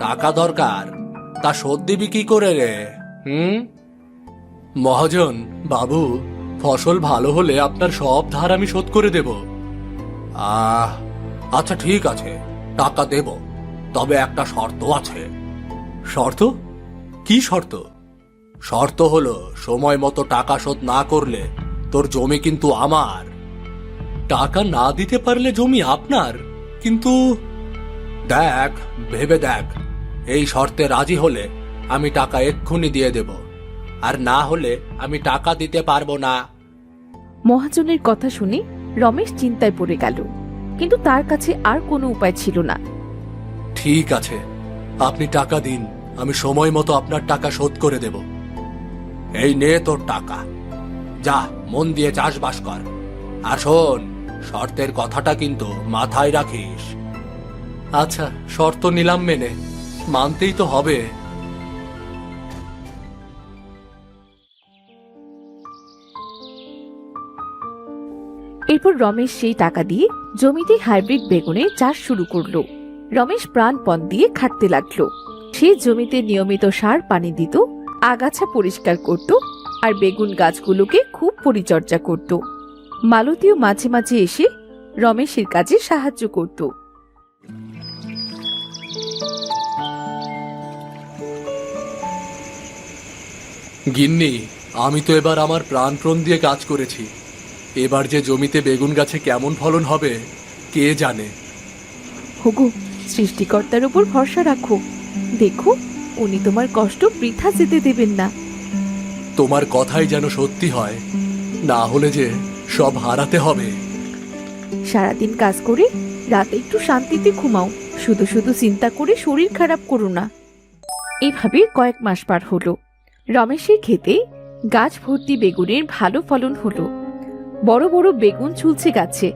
টাকা দরকার, তা শোধ দিবি কি করে রে? মহাজন বাবু, ফসল ভালো হলে আপনার সব ধার আমি শোধ করে দেব। আচ্ছা ঠিক আছে, টাকা দেব, তবে একটা শর্ত আছে। শর্ত? কি শর্ত? শর্ত হলো, সময় মতো টাকা শোধ না করলে তোর জমি কিন্তু আমার। টাকা না দিতে পারলে জমি আপনার? কিন্তু দেখ, ভেবে দেখ, এই শর্তে রাজি হলে আমি টাকা এক্ষুনি দিয়ে দেব, আর না হলে আমি টাকা দিতে পারবো না। মহাজনের কথা শুনে রমেশ চিন্তায় পড়ে গেল, কিন্তু তার কাছে আর কোনো উপায় ছিল না। ঠিক আছে, আপনি টাকা দিন, আমি সময় মতো আপনার টাকা শোধ করে দেব। এই নে তোর টাকা, যা মন দিয়ে চাষবাস কর। আর শোন, শর্তের কথাটা কিন্তু মাথায় রাখিস। আচ্ছা, শর্ত নিলাম মেনে, মানতেই তো হবে। এরপর রমেশ সেই টাকা দিয়ে জমিতে হাইব্রিড বেগুনের চাষ শুরু করলো। রমেশ প্রাণপণ দিয়ে খাটতে লাগলো। সে জমিতে নিয়মিত সার পানি দিত, আগাছা পরিষ্কার করত, আর বেগুন গাছগুলোকে খুব পরিচর্যা করত। মালতীও মাঝে মাঝে এসে রমেশের কাজে সাহায্য করত। গিন্নি, আমি তো এবার আমার প্রাণপণ দিয়ে কাজ করেছি। এবার যে জমিতে বেগুন গাছে কেমন ফলন হবে কে জানে। হোগো, সৃষ্টিকর্তার উপর ভরসা রাখো। দেখো, উনি তোমার কষ্ট বৃথা যেতে দেবেন না। তোমার কথাই যেন সত্যি হয়, না হলে যে সব হারাতে হবে। সারাদিন কাজ করে রাতে একটু শান্তিতে ঘুমাও, শুধু শুধু চিন্তা করে শরীর খারাপ করো না। এভাবে কয়েক মাস পার হলো। রমেশের ক্ষেতে গাছ ভর্তি বেগুনের ভালো ফলন হলো। বড় বড় বেগুন ঝুলছে গাছে।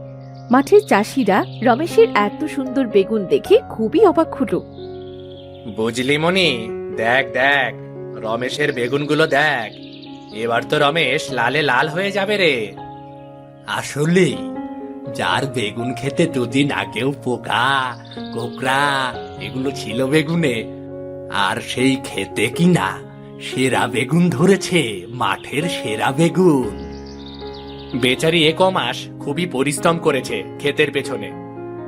মাঠের চাষিরা রমেশের এত সুন্দর বেগুন দেখে খুবই অবাক হলো। বুঝলি মনি, দেখ দেখ, রমেশের বেগুনগুলো দেখ, এবার তো রমেশ লালে লাল হয়ে যাবে রে। আসলে যার বেগুন খেতে দুদিন আগেও পোকা কোকড়া এগুলো ছিল বেগুনে, আর সেই খেতে কিনা সেরা বেগুন ধরেছে, মাঠের সেরা বেগুন। বেচারি এ মাস খুবই পরিশ্রম করেছে ক্ষেতের পেছনে।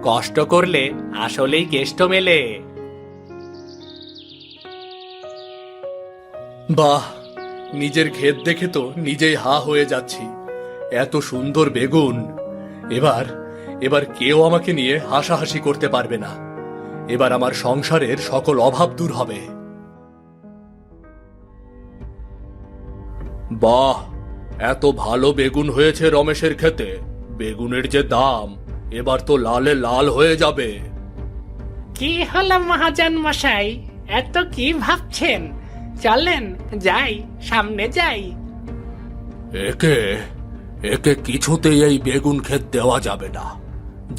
কষ্ট করলে আসলেই কেষ্ট মেলে। বাহ, নিজের ক্ষেত দেখে তো নিজেই হা হয়ে যাচ্ছি। এত সুন্দর বেগুন, এবার এবার কেউ আমাকে নিয়ে হাসাহাসি করতে পারবে না। এবার আমার সংসারের সকল অভাব দূর হবে। বাহ, এত ভালো বেগুন হয়েছে রমেশের ক্ষেতে। বেগুনের যে দাম, এবার তো লালে লাল হয়ে যাবে। কি হলো মহাজন মশাই, এত কি ভাবছেন? চলেন যাই, সামনে যাই। একে একে কিছুতেই এই বেগুন ক্ষেত দেওয়া যাবে না।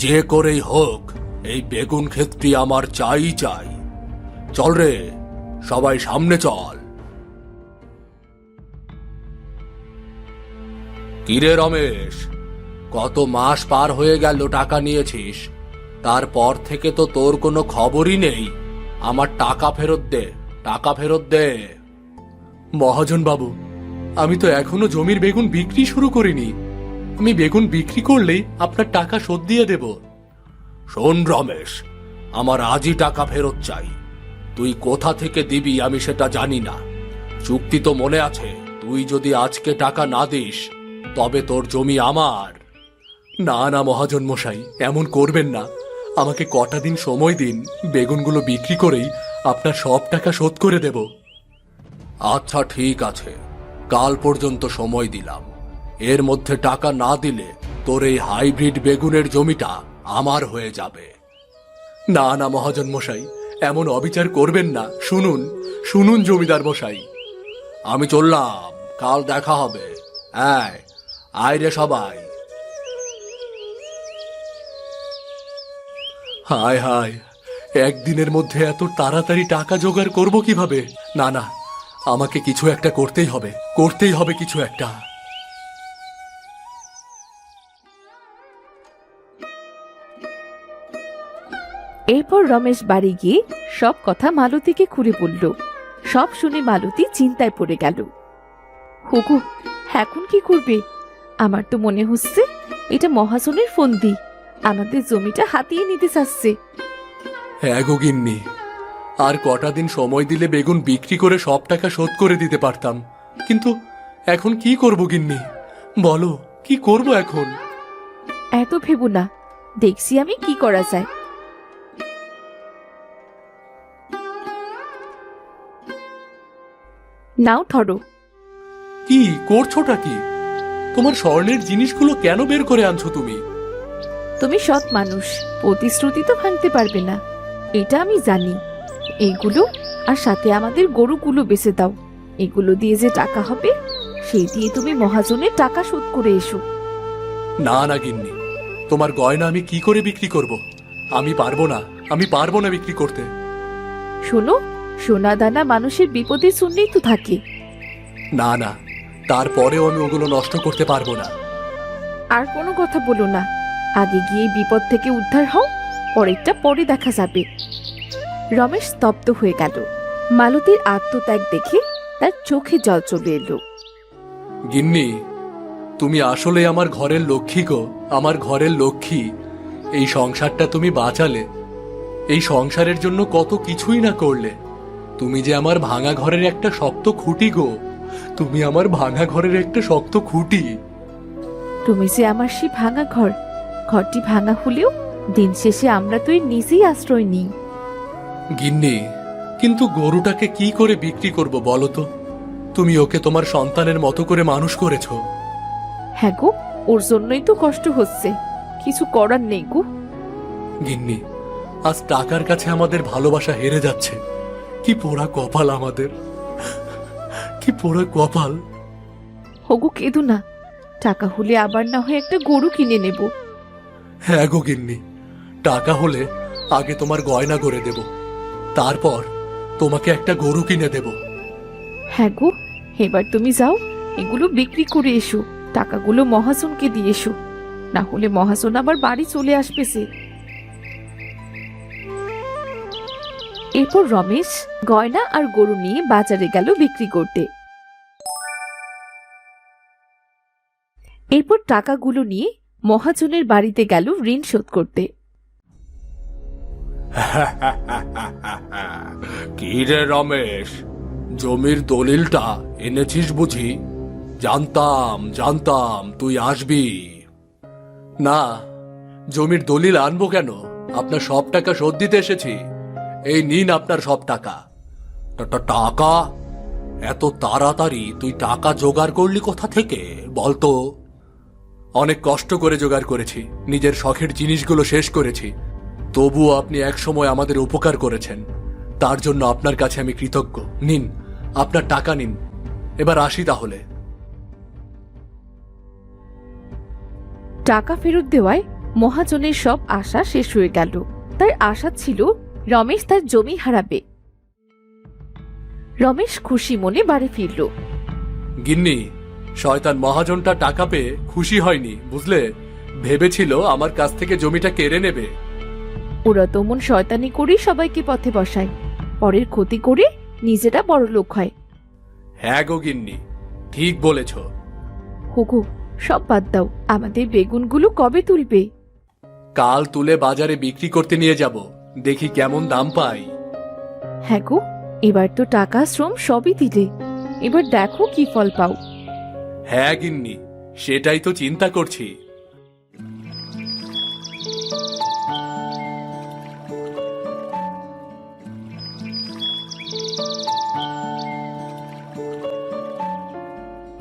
যে করেই হোক এই বেগুন ক্ষেতটি আমার চাই চাই। চল রে, সবাই সামনে চল। কিরে রমেশ, কত মাস পার হয়ে গেল টাকা নিয়েছিস, তারপর থেকে তো তোর কোনো খবরই নেই। আমার টাকা ফেরত দে, টাকা ফেরত দে। মহাজন বাবু, আমি তো এখনো জমির বেগুন বিক্রি শুরু করিনি। আমি বেগুন বিক্রি করলেই আপনার টাকা শোধ দিয়ে দেব। শোন রমেশ, আমার আজই টাকা ফেরত চাই। তুই কোথা থেকে দিবি আমি সেটা জানি না। চুক্তি তো মনে আছে, তুই যদি আজকে টাকা না দিস তবে তোর জমি আমার। না না মহাজন মশাই, এমন করবেন না। আমাকে কটা দিন সময় দিন, বেগুনগুলো বিক্রি করেই আপনার সব টাকা শোধ করে দেব। আচ্ছা ঠিক আছে, কাল পর্যন্ত সময় দিলাম। এর মধ্যে টাকা না দিলে তোর এই হাইব্রিড বেগুনের জমিটা আমার হয়ে যাবে। না না মহাজন মশাই, এমন অবিচার করবেন না। শুনুন শুনুন জমিদার মশাই। আমি চললাম, কাল দেখা হবে। আয় আয় রে সবাই। হায় হায়, একদিনের মধ্যে এত তাড়াতাড়ি টাকা জোগাড় করব কিভাবে? না না, আমাকে কিছু একটা করতেই হবে, করতেই হবে কিছু একটা। এরপর রমেশ বাড়ি গিয়ে সব কথা মালতীকে খুলে বলল। সব শুনে মালতী চিন্তায় পড়ে গেল। হুগু, এখন কি করবে? আমার তো মনে হচ্ছে এটা মহাজনের ফন্দি, আমাদের জমিটা হাতিয়ে নিতে চাচ্ছে। হ্যাঁ গো গিন্নি, আর কটা দিন সময় দিলে বেগুন বিক্রি করে সব টাকা শোধ করে দিতে পারতাম। কিন্তু এখন কি করব গিন্নি? বলো, কি করব এখন? এত ভেবো না, দেখছি আমি কি করা যায়। নাও ধরো। কি করছোটা কি? তোমার স্বর্ণের জিনিসগুলো কেন বের করে আনছো তুমি? তুমি সৎ মানুষ, প্রতিশ্রুতি তো ভাঙতে পারবে না, এটা আমি জানি। এইগুলো আর সাথে আমাদের গরুগুলো বেচে দাও। এগুলো দিয়ে যে টাকা হবে সেই দিয়ে তুমি মহাজনের টাকা শোধ করে এসো। না না গিন্নি, তোমার গয়না আমি কি করে বিক্রি করব? আমি পারবো না, আমি পারবো না বিক্রি করতে। শোনো, সোনা দানা মানুষের বিপদের শুনলেই তো থাকে। না না, তারপরেও আমি ওগুলো নষ্ট করতে পারবো না। আর কোনো কথা বলো না, আগে গিয়ে বিপদ থেকে উদ্ধার হও, পরেরটা পরে দেখা যাবে। রমেশ স্তব্ধ হয়ে গেল। মালতীর আত্মত্যাগ দেখে তার চোখে জল চলে এলো। গিন্নি, তুমি আসলে আমার ঘরের লক্ষ্মী গো, আমার ঘরের লক্ষ্মী। এই সংসারটা তুমি বাঁচালে, এই সংসারের জন্য কত কিছুই না করলে। তুমি যে আমার ভাঙা ঘরের একটা শক্ত খুঁটি গো, তুমি আমার ভাঙা ঘরের একটা শক্ত খুঁটি। তুমি যে আমার সেই ভাঙা ঘর, ঘরটি ভাঙা হলেও দিন শেষে আমরা তো এর নিজেই আশ্রয় নিই। গিন্নি, কিন্তু গরুটাকে কি করে বিক্রি করব বলো তো? তুমি ওকে তোমার সন্তানের মতো করে মানুষ করেছো। হ্যাঁ গো, ওর জন্যই তো কষ্ট হচ্ছে, কিছু করার নেই গো। গিন্নি, আজ টাকার কাছে আমাদের ভালোবাসা হেরে যাচ্ছে। কি পোড়া কপাল আমাদের, কি পোড়া কপাল। হগু কেঁদো না, টাকা হলে আবার না হয় একটা গরু কিনে নেব। হ্যাঁ গো গিন্নি, টাকা হলে আগে তোমার গয়না করে দেব, তারপর তোমাকে একটা গরু কিনে দেব। হ্যাঁ গো, এবার তুমি যাও, এগুলো বিক্রি করে এসো, টাকাগুলো মহাজনকে দিয়ে এসো, না হলে মহাজন আবার বাড়ি চলে আসবে সে। এরপর রমেশ গয়না আর গরু নিয়ে বাজারে গেল বিক্রি করতে। এরপর টাকাগুলো নিয়ে মহাজনের বাড়িতে গেল ঋণ শোধ করতে। কি রে রমেশ, জমির দলিলটা এনেছিস বুঝি? জানতাম জানতাম তুই আসবি। না, জমির দলিল আনবো কেন? আপনার সব টাকা শোধ দিতে এসেছি। এই নিন আপনার সব টাকা। টাকা? এত তাড়াতাড়ি তুই টাকা জোগাড় করলি কোথা থেকে বলতো? অনেক কষ্ট করে জোগাড় করেছি, নিজের শখের জিনিসগুলো শেষ করেছি। তবুও আপনি একসময় আমাদের উপকার করেছেন, তার জন্য আপনার কাছে আমি কৃতজ্ঞ। নিন, আপনার টাকা নিন। এবার আসি তাহলে। টাকা ফেরত দেওয়ায় মহাজনের সব আশা শেষ হয়ে গেল। তার আশা ছিল রমেশ তার জমি হারাবে। রমেশ খুশি মনে বাড়ি ফিরল। গিন্নি, শয়তান মহাজনটা টাকা পেয়ে খুশি হয়নি, বুঝলে? ভেবেছিল আমার কাছ থেকে জমিটা কেড়ে নেবে। ওরা তেমন শয়তানি করেই সবাইকে পথে বসায়, পরের ক্ষতি করে নিজেরা বড় লোক হয়। হ্যাঁ গো গিন্নি, ঠিক বলেছ। হুগু, সব বাদ দাও, আমাদের বেগুনগুলো কবে তুলবে? কাল তুলে বাজারে বিক্রি করতে নিয়ে যাব, দেখি কেমন দাম পাই। হ্যাঁ গো, এবার তো টাকা শ্রম সবই দিলে, এবার দেখো কি ফল পাও। হ্যাঁ গিন্নি, সেটাই তো চিন্তা করছি।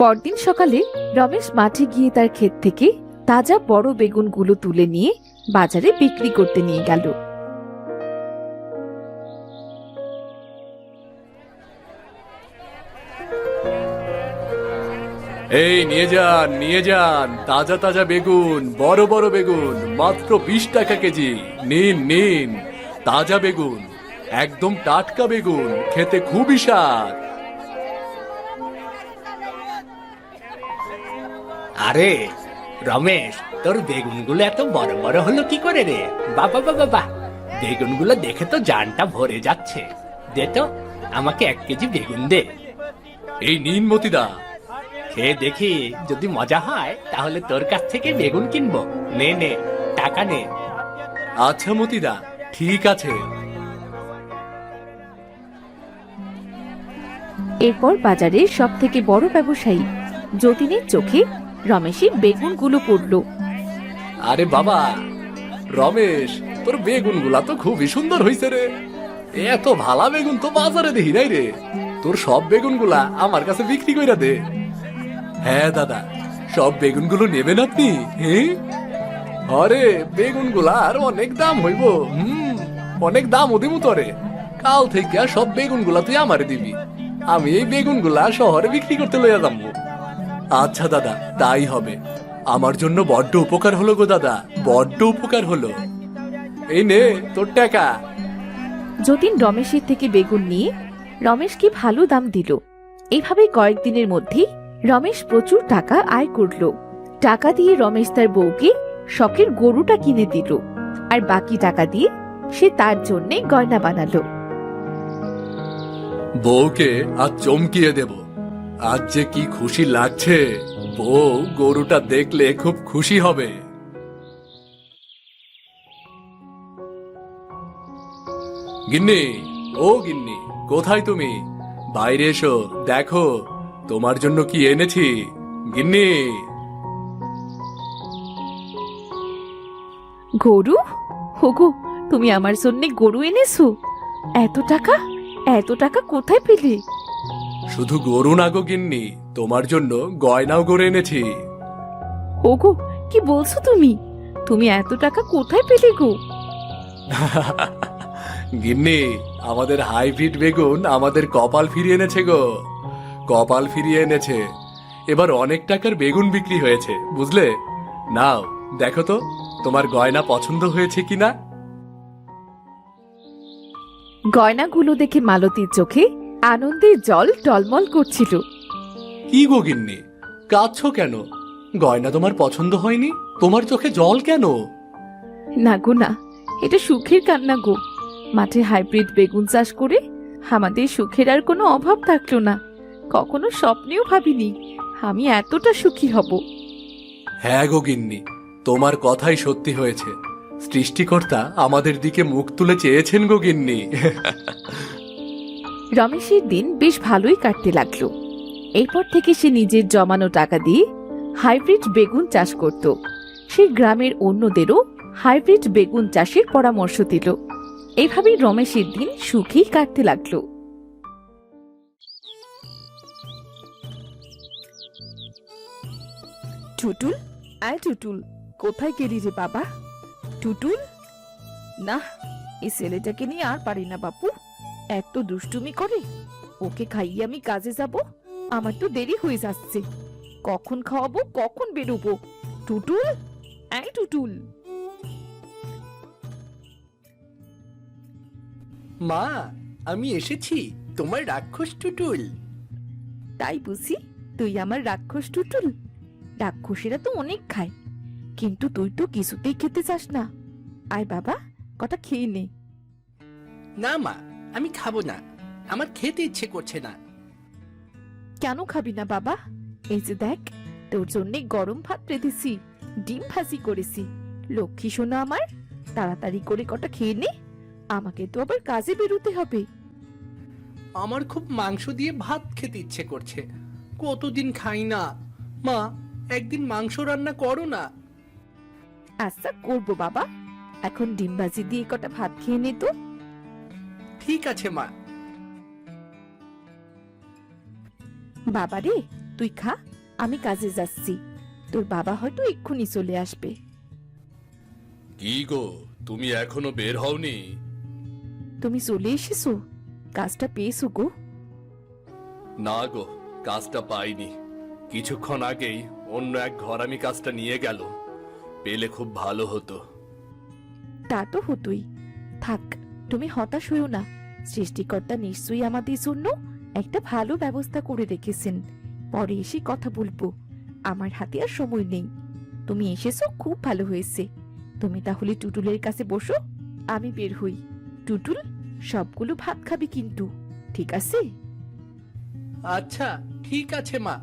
পরদিন সকালে রমেশ মাঠে গিয়ে তার ক্ষেত থেকে তাজা বড় বেগুনগুলো তুলে নিয়ে বাজারে বিক্রি করতে নিয়ে গেল। এই নিয়ে যান, নিয়ে যান, তাজা তাজা বেগুন, বড় বড় বেগুন, মাত্র 20 টাকা কেজি। নিন নিন, তাজা বেগুন, একদম টাটকা বেগুন, খেতে খুবই স্বাদ। আরে রমেশ, তোর বেগুনগুলো এত বড় বড় হলো কি করে রে? বাবা বাবা বাহ, বেগুনগুলো দেখে তো জানটা ভরে যাচ্ছে। দে তো, আমাকে 1 কেজি বেগুন দে। এই নিন মতিদা। খেয়ে দেখি, যদি মজা হয় তাহলে তোর কাছ থেকে বেগুন কিনবো। নে নে, টাকা নে। আচ্ছা মতিদা, ঠিক আছে। এরপর বাজারের সব থেকে বড় ব্যবসায়ী যতীনের চোখে রমেশের বেগুনগুলো পড়ল। আরে বাবা রমেশ, তোর বেগুনগুলা তো খুবই সুন্দর হইছে রে। এত ভালা বেগুন তো বাজারে দেখি নাই রে। তোর সব বেগুনগুলা আমার কাছে বিক্রি কইরা দে। হ্যাঁ দাদা, সব বেগুনগুলো নেবেন আপনি? হ্যাঁ, আরে বেগুনগুলা আর অনেক দাম হইব। অনেক দাম ও দিমু তোরে। কাল থেকে সব বেগুনগুলা তুই আমারে দিবি, আমি এই বেগুনগুলা শহরে বিক্রি করতে লইয়া যাবো। আচ্ছা দাদা, তাই হবে। আমার জন্য বড্ড উপকার হলো গো দাদা, বড্ড উপকার হলো। এই নে তোর টাকা। যতীন রমেশের থেকে বেগুন নিয়ে রমেশকে ভালো দাম দিল। এইভাবে কয়েকদিনের মধ্যেই রমেশ প্রচুর টাকা আয় করল। টাকা দিয়ে রমেশ তার বউকে শখের গরুটা কিনে দিল, আর বাকি টাকা দিয়ে সে তার জন্যে গয়না বানালো। বউকে আজ চমকিয়ে দেব। আজ যে কি খুশি লাগছে, বউ গরুটা দেখলে খুব খুশি হবে। গিন্নি, ও গিন্নি, কোথায় তুমি? বাইরে এসো, দেখো তোমার জন্য কি এনেছি। গিন্নি। গরু? হোগো, তুমি আমার জন্য গরু এনেছো? এত টাকা, এত টাকা কোথায় পেলে? শুধু গরু না গো গিন্নি, তোমার জন্য গয়নাও করে এনেছি। ওগো, কি বলছো তুমি? তুমি এত টাকা কোথায় পেলে গো? গিন্নি, আমাদের হাইব্রিড বেগুন আমাদের কপাল ফিরিয়ে এনেছে গো, কপাল ফিরিয়ে এনেছে। এবার অনেক টাকার বেগুন বিক্রি হয়েছে, বুঝলে? নাও দেখো তো তোমার গয়না পছন্দ হয়েছে কিনা। গয়নাগুলো দেখে মালতীর চোখে আনন্দের জল টলমল করছিল। কি গো গিন্নি, কাঁদছো কেন? গয়না তোমার পছন্দ হয়নি? তোমার চোখে জল কেন? না গো না, এটা সুখের কান্না গো। মাঠে হাইব্রিড বেগুন চাষ করে আমাদের সুখের আর কোনো অভাব থাকলো না। কখনো স্বপ্নেও ভাবিনি আমি এতটা সুখী হব। হ্যাঁ গো গিন্নি, তোমার কথাই সত্যি হয়েছে। সৃষ্টিকর্তা আমাদের দিকে মুখ তুলে চেয়েছেন গো গিন্নি। রমেশের দিন বেশ ভালোই কাটতে লাগলো। এরপর থেকে সে নিজের জমানো টাকা দিয়ে হাইব্রিড বেগুন চাষ করত। সে গ্রামের অন্যদেরও হাইব্রিড বেগুন চাষের পরামর্শ দিল। এভাবেই রমেশের দিন সুখেই কাটতে লাগলো। টুটুল, আয় টুটুল, কোথায় গেলি রে বাবা? টুটুল, না, এই ছেলেটাকে নিয়ে আর পারি না বাপু, এত দুষ্টুমি করে। ওকে খাইয়ে আমি কাজে যাব, আমার তো দেরি হয়ে যাচ্ছে। কখন খাওয়াবো, কখন বেরোবো? টুটুল, আয় টুটুল। মা, আমি এসেছি, তোমার রাক্ষস টুটুল। তাই বুঝি তুই আমার রাক্ষস টুটুল? রাক্ষসীরা তো অনেক খায়, কিন্তু তুই তো কিছুতেই খেতে চাস না। আয় বাবা, কটা খেয়ে নে। না মা, আমি খাবো না, আমার খেতে ইচ্ছে করছে না। কেন খাবি না বাবা? এই যে দেখ, তোর জন্য গরম ভাত রেঁধেছি, ডিম ভাজি করেছি। লক্ষ্মী সোনা আমার, তাড়াতাড়ি করে কটা খেয়ে নে, আমাকে তো আবার কাজে বেরোতে হবে। আমার খুব মাংস দিয়ে ভাত খেতে ইচ্ছে করছে, কতদিন খাই না। মা, একদিন মাংস রান্না করো না। আচ্ছা করবো বাবা, এখন ডিম ভাজি দিয়ে কটা ভাত খেয়ে নে তো। ঠিক আছে মা। বাবা রে, তুই খা, আমি কাজে যাচ্ছি। তোর বাবা হয়তো এক্ষুনি চলে আসবে। কি গো, তুমি এখনো বের হওনি? তুমি চলে এসেছো? কাজটা পেয়েছো গো? না গো, কাজটা পাইনি। কিছুক্ষণ আগেই অন্য এক ঘর আমি কাজটা নিয়ে গেল, পেলে খুব ভালো হতো। তা তো হতোই। থাক, তুমি হতাশ হইও না, সৃষ্টিকর্তা নিশ্চয়ই আমাদের জন্য একটা ভালো ব্যবস্থা করে রেখেছেন। পরে এসে কথা বলবো, আমার হাতে আর সময় নেই। তুমি এসেছো, খুব ভালো হয়েছে। তুমি তাহলে টুটুলের কাছে বসো, আমি বের হই। টুটুল, সবগুলো ভাত খাবি কিন্তু, ঠিক আছে? আচ্ছা, ঠিক আছে মা।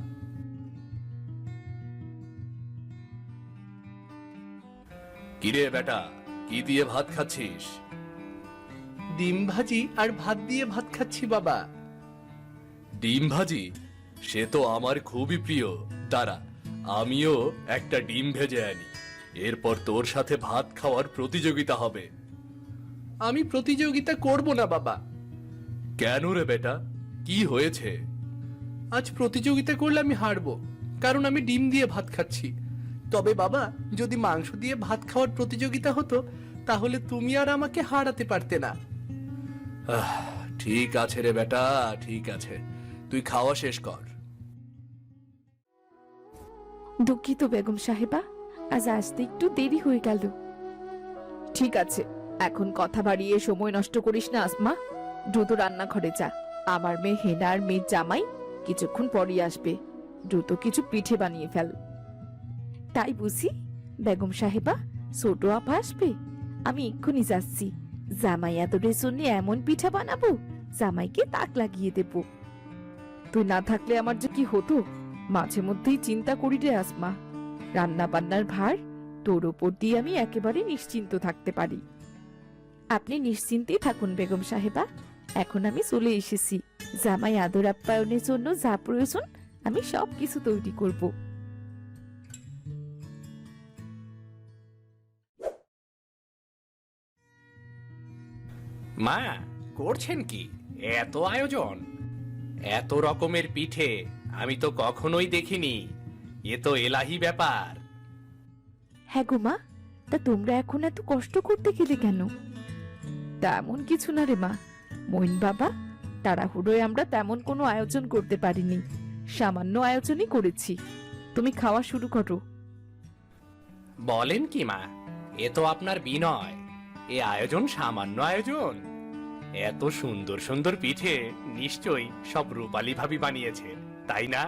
কিরে বেটা, কি দিয়ে ভাত খাচ্ছিস? ডিম ভাজি আর ভাত দিয়ে ভাত খাচ্ছি বাবা। ডিম ভাজি? সে তো আমার খুবই প্রিয়। দাঁড়া, আমিও একটা ডিম ভেজে আনি, এরপর তোর সাথে ভাত খাওয়ার প্রতিযোগিতা হবে। আমি প্রতিযোগিতা করব না বাবা। কেন রে বেটা, কি হয়েছে? আজ প্রতিযোগিতা করলে আমি হারবো, কারণ আমি ডিম দিয়ে ভাত খাচ্ছি। তবে বাবা, যদি মাংস দিয়ে ভাত খাওয়ার প্রতিযোগিতা হতো, তাহলে তুমি আর আমাকে হারাতে পারতে না। ঠিক আছে রে বেটা, ঠিক আছে, তুই খাওয়া শেষ কর। দুঃখিত বেগম সাহেবা, আজ আসতে একটু দেরি হয়ে গেল। ঠিক আছে, এখন কথা বাড়িয়ে সময় নষ্ট করিস না আসমা, দ্রুত রান্নাঘরে যা। আমার মেয়ে হেনা আর মেয়ের জামাই কিছুক্ষণ পরই আসবে, দ্রুত কিছু পিঠে বানিয়ে ফেল। তাই বুঝি বেগম সাহেবা, ছোট আপা আসবে? আমি এক্ষুনি যাচ্ছি, জামাই আদরের জন্য এমন পিঠা বানাবো, জামাইকে তাক লাগিয়ে দেব। তুই না থাকলে আমার যে কি হতো, মাঝে মধ্যেই চিন্তা করি রে আসমা। রান্না বান্নার ভার তোর ওপর দিয়ে আমি একেবারে নিশ্চিন্ত থাকতে পারি। আপনি নিশ্চিন্তেই থাকুন বেগম সাহেবা, এখন আমি চলে এসেছি। জামাই আদর আপ্যায়নের জন্য যা প্রয়োজন আমি সব কিছু তৈরি করব। মা, করছেন কি? এত আয়োজন, এত রকমের পিঠে আমি তো কখনোই দেখিনি। এ তো এলাহি ব্যাপার। হ্যাঁ গো মা, তা তোমরা এখন এত কষ্ট করতে গেলে কেন? তেমন কিছু না রে মা, মইন বাবা, তাড়াহুড়োয় আমরা তেমন কোনো আয়োজন করতে পারিনি, সামান্য আয়োজনই করেছি। তুমি খাওয়া শুরু করো। বলেন কি মা, এ তো আপনার বিনয়। এ আয়োজন সামান্য আয়োজন? এত সুন্দর সুন্দর পিঠে নিশ্চয়ই সব রূপালী ভাবি বানিয়েছে, তাই না?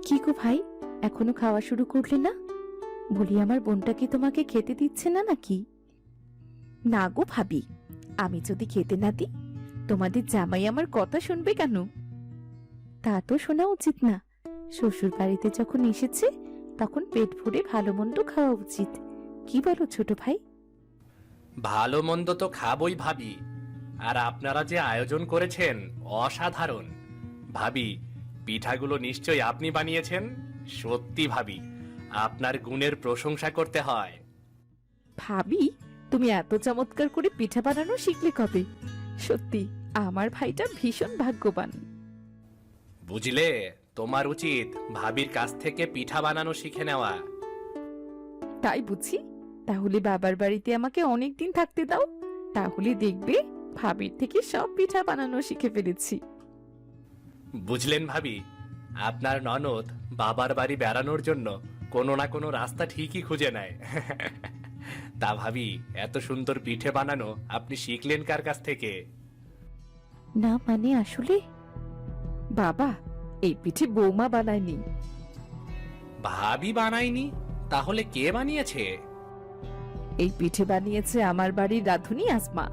কি গো ভাই, এখনো খাওয়া শুরু করলে না? বলি আমার বোনটা কি তোমাকে খেতে দিচ্ছে না নাকি? না গো ভাবি, আমি যদি খেতে না দিই, তোমাদের জামাই আমার কথা শুনবে কেন? তা তো শোনা উচিত না। শ্বশুর বাড়িতে যখন এসেছে তখন পেট ভরে ভালো মন্দ খাওয়া উচিত। কি বলো ছোট ভাই? ভালো মন্দ তো খাবই ভাবি, আর আপনারা যে আয়োজন করেছেন অসাধারণ। ভাবি, পিঠাগুলো নিশ্চয়ই আপনি বানিয়েছেন। সত্যি ভাবি, আপনার গুণের প্রশংসা করতে হয়। ভাবি, তুমি এত চমৎকার করে পিঠা বানানো শিখলে কবে? সত্যি আমার ভাইটা ভীষণ ভাগ্যবান। বুঝলে, তোমার উচিত ভাবির কাছ থেকে পিঠা বানানো শিখে নেওয়া। তাই বুঝি? তাহলে বাবার বাড়িতে আমাকে অনেক দিন থাকতে দাও, তাহলে দেখবে ভাবির থেকে সব পিঠা বানানো শিখে ফেলেছি। বুঝলেন ভাবি, আপনার ননদ বাবার বাড়ি বেড়ানোর জন্য কোনো না কোনো রাস্তা ঠিকই খুঁজে নেয়। তা ভাবি, এত সুন্দর পিঠে বানানো আপনি শিখলেন কার কাছ থেকে? না মানে আসলে বাবা, এই পিঠে বৌমা বানায়নি। ভাবি বানায়নি? তাহলে কে বানিয়েছে? এই পিঠে বানিয়েছে আমার বাড়ির রাঁধুনি আসমা।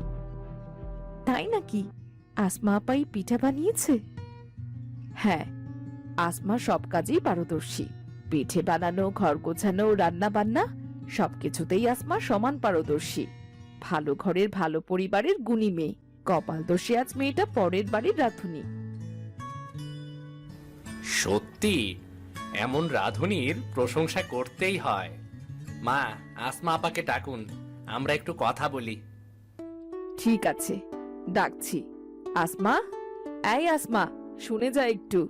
তাই নাকি? আসমা আপা এই পিঠা বানিয়েছে? হ্যাঁ, আসমা সব কাজেই পারদর্শী। পিঠে বানানো, ঘর গোছানো, রান্না বান্না সবকিছুতেই আসমা সমান পারদর্শী। ভালো ঘরের ভালো পরিবারের গুণী মেয়ে। কপাল দোষে আজ মেয়েটা পরের বাড়ির রাঁধুনি। সত্যি? এমন রাঁধুনির প্রশংসা করতেই হয়। মা, আসমা আপাকে ডাকুন, আমরা একটু কথা বলি। ঠিক আছে, ডাকছি। আসমা, এই আসমা, শুনে যা একটু।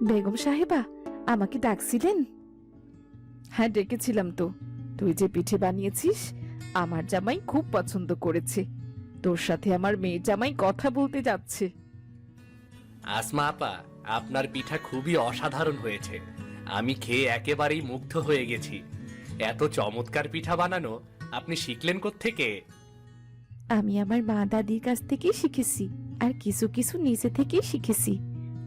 বেগম সাহেবা, আমাকে ডাকছিলেন? হ্যাঁ, ডেকেছিলাম তো। তুই যে পিঠে বানিয়েছিস আমার জামাই খুব পছন্দ করেছে। তোর সাথে আমার মেয়ে জামাই কথা বলতে যাচ্ছে। আসমা আপা, আপনার পিঠা খুবই অসাধারণ হয়েছে। আমি খেয়ে একেবারেই মুগ্ধ হয়ে গেছি। এত চমৎকার পিঠা বানানো আপনি শিখলেন কোত্থেকে? আমি আমার মা দাদির কাছ থেকেই শিখেছি, আর কিছু কিছু নিজে থেকেই শিখেছি।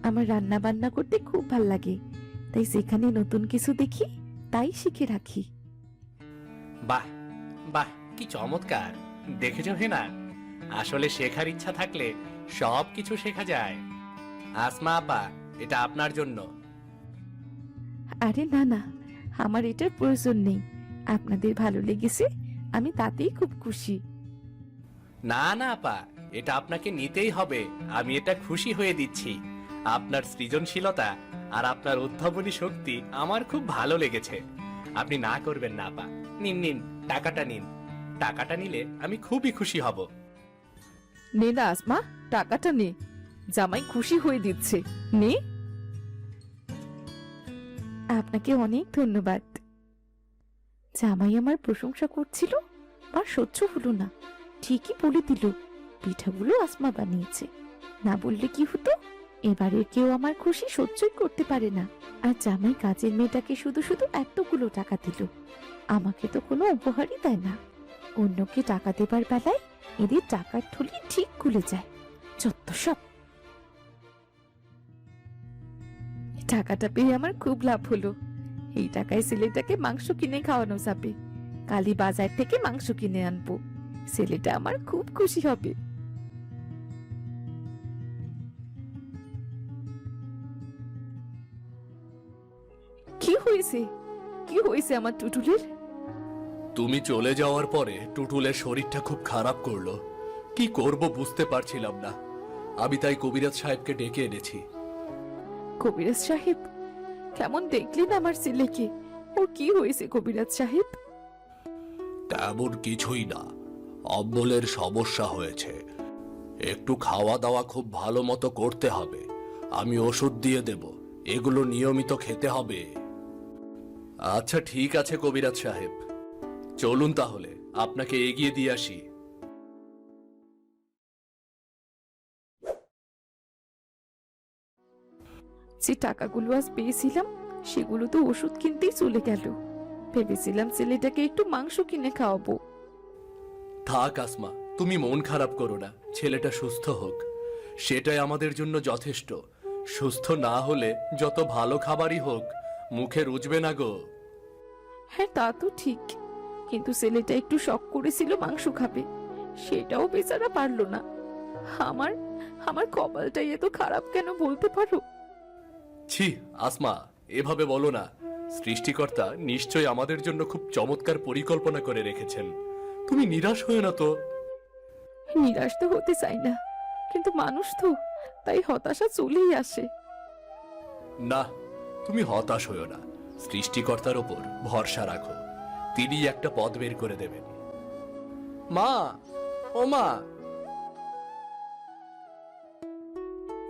আমার রান্না বান্না করতে খুব ভাল লাগে, তাই যেখানে নতুন কিছু দেখি তাই শিখে রাখি। বাহ বাহ, কি চমৎকার! দেখেছ হেনা, আসলে শেখার ইচ্ছা থাকলে সব কিছু শেখা যায়। আসমা আপা, এটা আপনার জন্য। আরে না না, আমার এটার প্রয়োজন নেই। আপনাদের ভালো লেগেছে, আমি তাতেই খুব খুশি। না না আপা, এটা আপনাকে নিতেই হবে। আমি এটা খুশি হয়ে দিচ্ছি। আপনার সৃজনশীলতা আর আপনার উদ্ভাবনী শক্তি আমার খুব ভালো লেগেছে। আপনি না করবেন না আপা। নিন নিন, টাকাটা নিন। টাকাটা নিলে আমি খুবই খুশি হব। নে না আসমা, টাকাটা নে। জামাই খুশি হয়ে দিচ্ছে, নে। আপনাকে অনেক ধন্যবাদ। জামাই আমার প্রশংসা করছিল, আর সহ্য হলো না, ঠিকই বলে দিল পিঠাগুলো আসমা বানিয়েছে। না বললে কি হতো, এবারের কেউ আমার খুশি সহ্যই করতে পারে না। আর জামাই কাজের মেয়েটাকে শুধু শুধু এতগুলো টাকা দিল, আমাকে তো কোনো উপহারই দেয় না। অন্যকে টাকা দেবার বেলায় এদের টাকার থলি ঠিক খুলে যায়। যত সব। টাকাটা পেয়ে আমার খুব লাভ হলো। এই টাকায় ছেলেটাকে মাংস কিনে খাওয়ানো যাবে। কালই বাজার থেকে মাংস কিনে আনবো। ছেলেটা আমার খুব খুশি হবে। কি হয়েছে? কি হয়েছে আমার টুটুলের? তুমি চলে যাওয়ার পরে টুটুলের শরীরটা খুব খারাপ করলো। কি করব বুঝতে পারছিলাম না। আমি তাই কবিরাজ সাহেবকে ডেকে এনেছি। কবিরাজ সাহেব? কেমন দেখলেন আমার ছেলেকে? ওর কি হয়েছে কবিরাজ সাহেব? তেমন কিছুই না, অম্বলের সমস্যা হয়েছে। একটু খাওয়া দাওয়া খুব ভালো মতো করতে হবে। আমি ওষুধ দিয়ে দেব, এগুলো নিয়মিত খেতে হবে। আচ্ছা ঠিক আছে কবিরাজ সাহেব, চলুন তাহলে আপনাকে এগিয়ে দিয়ে আসি। যে টাকাগুলো আজ পেয়েছিলাম সেগুলো তো ওষুধ কিনতেই চলে গেল। ভেবেছিলাম ছেলেটাকে একটু মাংস কিনে খাওয়াবো। থাক আসমা, তুমি মন খারাপ করো না। ছেলেটা সুস্থ হোক, সেটাই আমাদের জন্য যথেষ্ট। সুস্থ না হলে যত ভালো খাবারই হোক মুখে রুচবে না গো। হ্যাঁ, তা তো ঠিক, কিন্তু ছেলেটা একটু শখ করেছিল মাংস খাবে, সেটাও বেচারা পারলো না। আমার আমার কপালটাই এত খারাপ কেন বলতে পারো? ছি আসমা, এভাবে বলো না। সৃষ্টিকর্তা নিশ্চয় আমাদের জন্য খুব চমৎকার পরিকল্পনা করে রেখেছেন। তুমি নিরাশ হয়ে না তো। নিরাশ তো হতে চাই না, কিন্তু মানুষ তো, তাই হতাশা চলেই আসে। না, তুমি হতাশ হয়েও না। সৃষ্টিকর্তার ওপর ভরসা রাখো, তিনি একটা পথ বের করে দেবেন। মা, ও মা,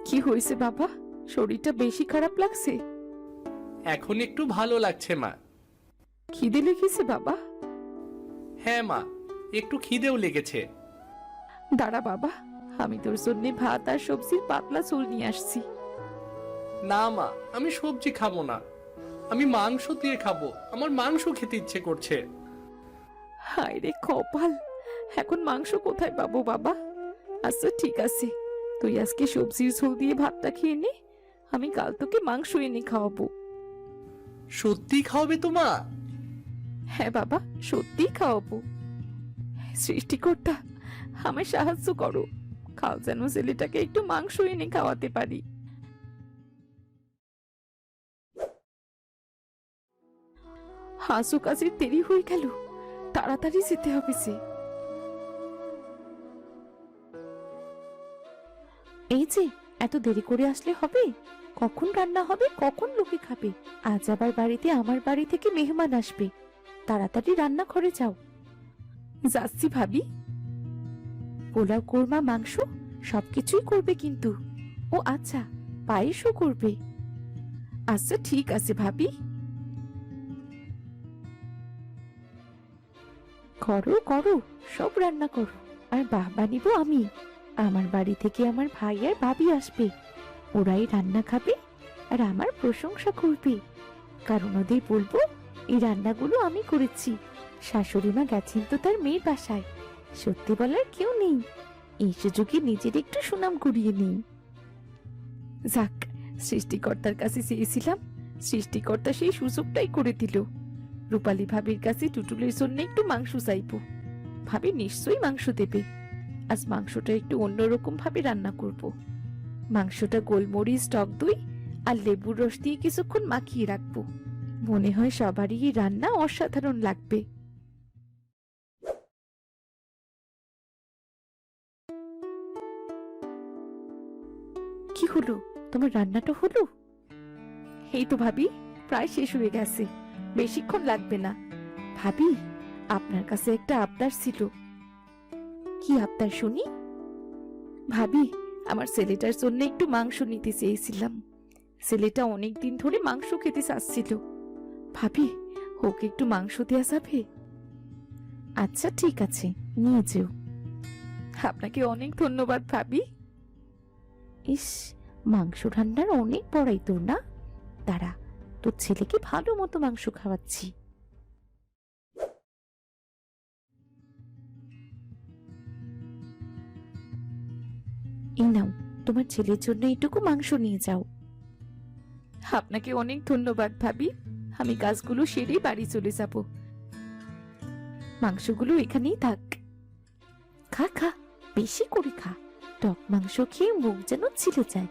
কি হয়েছে বাবা? শরীরটা বেশি খারাপ লাগছে? এখন একটু ভালো লাগছে মা। খিদে লেগেছে বাবা? হ্যাঁ মা, একটু খিদেও লেগেছে। দাঁড়া বাবা, আমি তোর জন্য ভাত আর সবজির পাতলা ঝোল নিয়ে আসছি। না মা, আমি সবজি খাবো না, আমি মাংস দিয়ে খাবো। আমার মাংস খেতে ইচ্ছে করছে। হায় রে কপাল, এখন মাংস কোথায় পাবো বাবা? আচ্ছা ঠিক আছে, তুই আজকে সবজির ঝোল দিয়ে ভাতটা খেয়ে নে, আমি কাল তোকে মাংস এনে খাওয়াবো। সত্যি খাওয়াবে তো মা? হ্যাঁ বাবা, সত্যি খাওয়াবো। সৃষ্টিকর্তা, আমায় সাহায্য করো, কাল যেন ছেলেটাকে একটু মাংস এনে খাওয়াতে পারি। হাসু কাজের দেরি হয়ে গেল, তাড়াতাড়ি যেতে হবে যে। এই যে, এত দেরি করে আসলে হবে? কখন রান্না হবে, কখন লোকে খাবে? আজ আবার বাড়িতে আমার বাড়ি থেকে মেহমান আসবে। তাড়াতাড়ি রান্না ঘরে যাও। যাচ্ছি ভাবি। পোলাও, কোরমা, মাংস সবকিছুই করবে কিন্তু। ও আচ্ছা, পায়েসও করবে। আচ্ছা ঠিক আছে ভাবি। করো করো, সব রান্না করো। আর বাহবা নিব আমি। আমার বাড়ি থেকে আমার ভাই আর ভাবি আসবে। ওরাই রান্না খাবে আর আমার প্রশংসা করবে, কারণ ওদের বলবো এই রান্নাগুলো আমি করেছি। শাশুড়ি মা গেছেন তো তার মেয়ের বাসায়, সত্যি বলার কেউ নেই। এই সুযোগে নিজের একটু সুনাম কুড়িয়ে নিই। যাক, সৃষ্টিকর্তার কাছে চেয়েছিলাম, সৃষ্টিকর্তা সেই সুযোগটাই করে দিল। রূপালী ভাবির কাছে টুটুলের জন্য একটু মাংস চাইবো, ভাবি নিশ্চয়ই মাংস দেবে। আজ মাংসটা একটু অন্যরকম ভাবে রান্না করব। মাংসটা গোলমরিচ, টক দই আর লেবুর রস দিয়ে কিছুক্ষণ মাখিয়ে রাখবো। মনে হয় সবারই এই রান্না অসাধারণ লাগবে। কি হলো, তোমার রান্নাটা হলো? এই তো ভাবি, প্রায় শেষ হয়ে গেছে, বেশিক্ষণ লাগবে না। ভাবি, আপনার কাছে একটা আবদার ছিল। কি আবদার শুনি? ভাবি, আমার ছেলেটার জন্য একটু মাংস নিতে চেয়েছিলাম। ছেলেটা অনেক দিন ধরে মাংস খেতে চাচ্ছিল। ভাবি, ওকে একটু মাংস দেয়া যাবে? আচ্ছা ঠিক আছে, নিয়ে যেও। আপনাকে অনেক ধন্যবাদ ভাবি। ইস, মাংস রান্নার অনেক বড়াই তোর না? দাঁড়া, তোর ছেলেকে ভালো মতো মাংস খাওয়াচ্ছি। এই নাও, তোমার ছেলের জন্য এইটুকু মাংস নিয়ে যাও। আপনাকে অনেক ধন্যবাদ ভাবি। আমি কাজগুলো সেরেই বাড়ি চলে যাব। মাংসগুলো এখানেই থাক। খা খা, বেশি করে খা। টক মাংস খেয়ে মুখ যেন ছিলে যায়,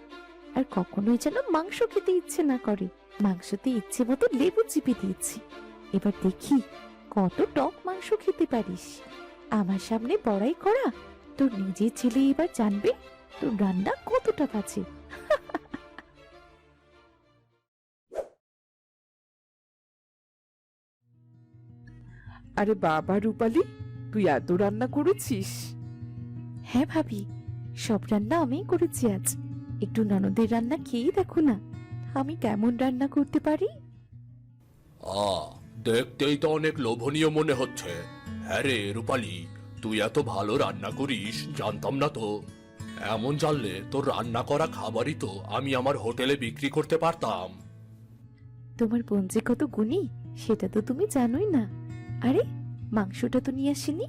আর কখনোই যেন মাংস খেতে ইচ্ছে না করে। মাংসতে ইচ্ছে মতো লেবু চিপে দিয়েছি। এবার দেখি কত টক মাংস খেতে পারিস। আমার সামনে বড়াই করা তোর নিজের ছেলে এবার জানবে তোর রান্না কতটা বাজে। আরে বাবা রূপালী, তুই এত রান্না করেছিস? হ্যাঁ ভাবি, সব রান্না আমিই করেছি আজ। একটু ননদের রান্না খেয়েই দেখো না আমি কেমন রান্না করতে পারি। দেখতেই তো অনেক লোভনীয় মনে হচ্ছে। হ্যাঁ রে রূপালী, তুই এত ভালো রান্না করিস জানতাম না তো। এমন জানলে তোর রান্না করা খাবারই তো আমি আমার হোটেলে বিক্রি করতে পারতাম। তোমার বোন যে কত গুণী সেটা তো তুমি জানোই না। আরে, মাংসটা তো নিয়ে আসিনি।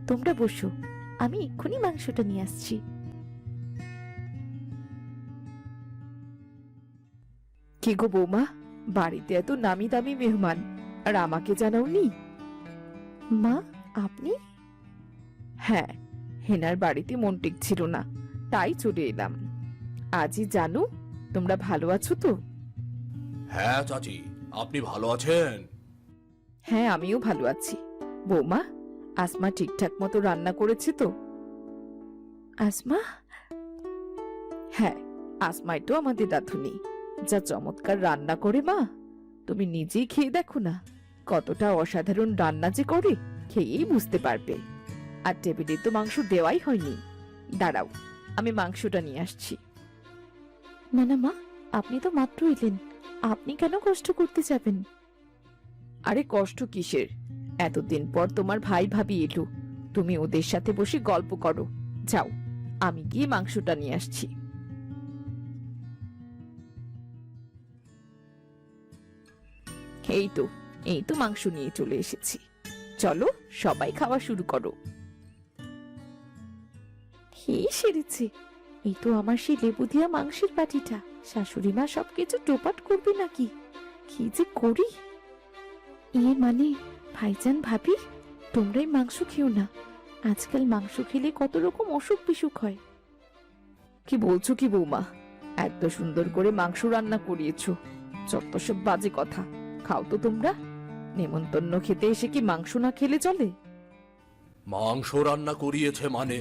তোমরা বসো, আমি এক্ষুনি মাংসটা নিয়ে আসছি। কি গো বৌমা, বাড়িতে এত নামি দামি মেহমান, আর আমাকে জানাওনি? মা, আপনি? হ্যাঁ, হেনার বাড়িতে মন ছিল না, তাই চলে এলাম। আজই জানু, তোমরা ভালো আছো তো? হ্যাঁ চাচি, আপনি ভালো আছেন? হ্যাঁ, আমিও ভালো আছি। বৌমা, আসমা ঠিকঠাক মতো রান্না করেছে তো? আসমা? হ্যাঁ, আসমাই তো আমাদের রাঁধুনি। যা চমৎকার রান্না করে মা, তুমি নিজেই খেয়ে দেখো না, কতটা অসাধারণ রান্না যে করে, খেয়েই বুঝতে পারবে। আর টেবিলে তো মাংস দেওয়াই হয়নি। দাঁড়াও, আমি মাংসটা নিয়ে আসছি। না না মা, আপনি তো মাত্র এলেন, আপনি কেন কষ্ট করতে যাবেন? আরে কষ্ট কিসের? এতদিন পর তোমার ভাই ভাবি এলো, তুমি ওদের সাথে বসে গল্প করো। যাও, আমি গিয়ে মাংসটা নিয়ে আসছি। এই তো মাংস নিয়ে চলে এসেছি। চলো সবাই খাওয়া শুরু করো। হে সেরেছে, এই তো আমার সেই লেবু দিয়া মাংসের পাটিটা। শাশুড়ি মা সবকিছু টোপাট করবে নাকি? কি যে করি! মানে ভাইজান ভাবি, তোমরাই মাংস খেও না। আজকাল মাংস খেলে কত রকম অসুখ বিসুখ হয়। কি বলছো কি বৌমা? এত সুন্দর করে মাংস রান্না করিয়েছো, যত সব বাজে কথা। খাও তো তোমরা। নেমন্তন্ন খেতে এসে কি মাংস না খেলে চলে? মাংস রান্না করিয়েছে মানে?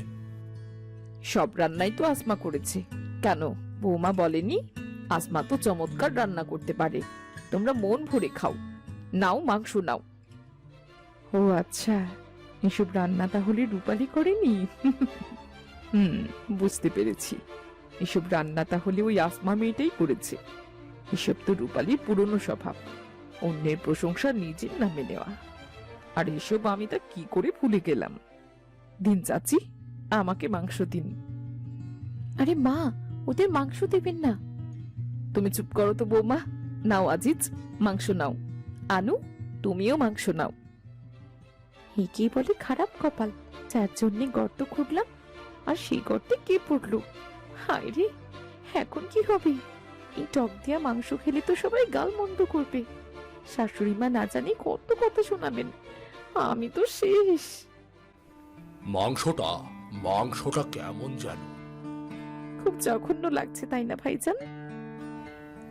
সব রান্নাই তো আসমা করেছে। কেন, বৌমা বলেনি? আসমা তো চমৎকার রান্না করতে পারে। তোমরা মন ভরে খাও। নাও মাংস নাও। ও আচ্ছা, এসব রান্না তাহলে রূপালী করেনি? বুঝতে পেরেছি। এসব রান্না তাহলে ওই আসমা মেয়েটাই করেছে। এসব তো রূপালীর পুরনো স্বভাব, অন্যের প্রশংসা নিজের নামে নেওয়া। আর এসব আমি তা কি করে ভুলে গেলাম। দিন চাচি, আমাকে মাংস দিন। আরে মা, ওদের মাংস দেবেন না। তুমি চুপ করো তো বৌমা। নাও আজিজ, মাংস নাও। আনু, তুমিও মাংস নাও। একেই বলে খারাপ কপাল, যার জন্যে গর্ত খুঁড়লাম আর সেই গর্তে কে পড়লো। হায় রে, এখন কি হবে? এই টক দিয়া মাংস খেলে তো সবাই গাল মন্দ করবে। শাশুড়ি মা না জানি কত কথা শোনাবেন। আমি তো শেষ। মাংসটা কেমন যেন? খুব জঘন্য লাগছে, তাই না ভাইজান?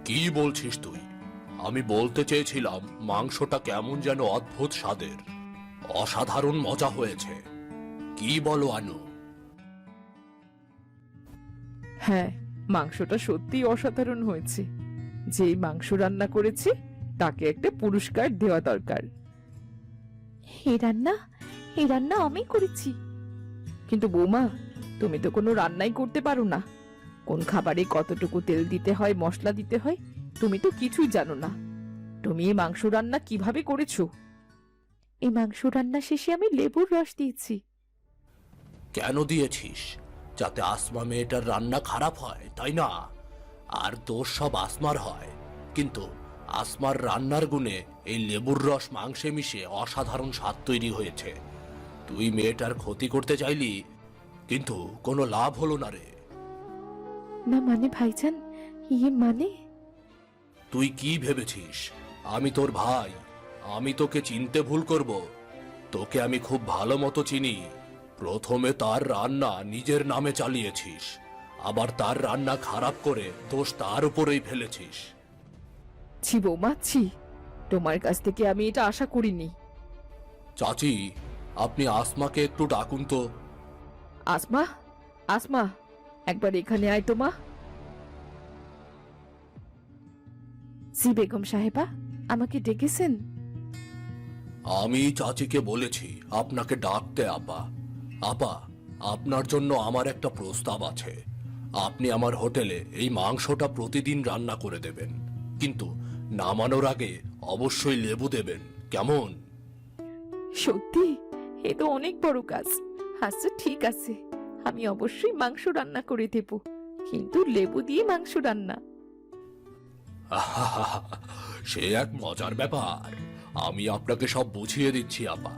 কি বলছিস তুই? আমি বলতে চেয়েছিলাম মাংসটা কেমন যেন অদ্ভুত স্বাদের, অসাধারণ মজা হয়েছে। কি বলো আনু? হ্যাঁ, মাংসটা সত্যি অসাধারণ হয়েছে। যেই মাংস রান্না করেছে তাকে একটা পুরস্কার দেওয়া দরকার। এই রান্না আমি করেছি। কিন্তু বৌমা, তুমি তো কোনো রান্নাই করতে পারো না। কোন খাবারে কতটুকু তেল দিতে হয়, মশলা দিতে হয়, তুমি তো কিছুই জানো না। তুমি এই মাংস রান্না কিভাবে করেছো? এই মাংস রান্না শেষে আমি লেবুর রস দিয়েছি। কেন দিয়েছিস? যাতে আসমা মেয়েটার রান্না খারাপ হয়, তাই না? আর দোষ সব আসমার হয়। কিন্তু আসমার রান্নার গুণে এই লেবুর রস মাংসে মিশে অসাধারণ স্বাদ তৈরি হয়েছে। তুই মেয়েটার ক্ষতি করতে চাইলি, কিন্তু কোনো লাভ হলো না রে। না মানে ভাইজান, মানে তুই কি ভেবেছিস আমি তোর ভাই? আমি তোকে চিনতে ভুল করব? তোকে আমি খুব ভালো মতো চিনি। প্রথমে তার রান্না নিজের নামে চালিয়েছিস, আবার তার রান্না খারাপ করে দোষ তার উপরেই ফেলেছিস। ছি বৌমা, ছি। তোমার কাছ থেকে আমি এটা আশা করিনি। চাচি, আপনি আসমাকে একটু ডাকুন তো। আসমা, আসমা, একবার এখানে আয় তো মা। জি বেগম সাহেবা, আমাকে ডেকেছেন? আমি চাচিকে বলেছি আপনাকে ডাকতে। আপা, আপনার জন্য আমার একটা প্রস্তাব আছে। আপনি আমার হোটেলে এই মাংসটা প্রতিদিন রান্না করে দেবেন, কিন্তু নামানোর আগে অবশ্যই লেবু দেবেন, কেমন? সত্যি? এ তো অনেক বড় কাজ। আচ্ছা ঠিক আছে, আমি অবশ্যই মাংস রান্না করে দেব, কিন্তু লেবু দিয়ে মাংস রান্না। সে এক মজার ব্যাপার। আমি আপনাকে সব বুঝিয়ে দিচ্ছি আপা।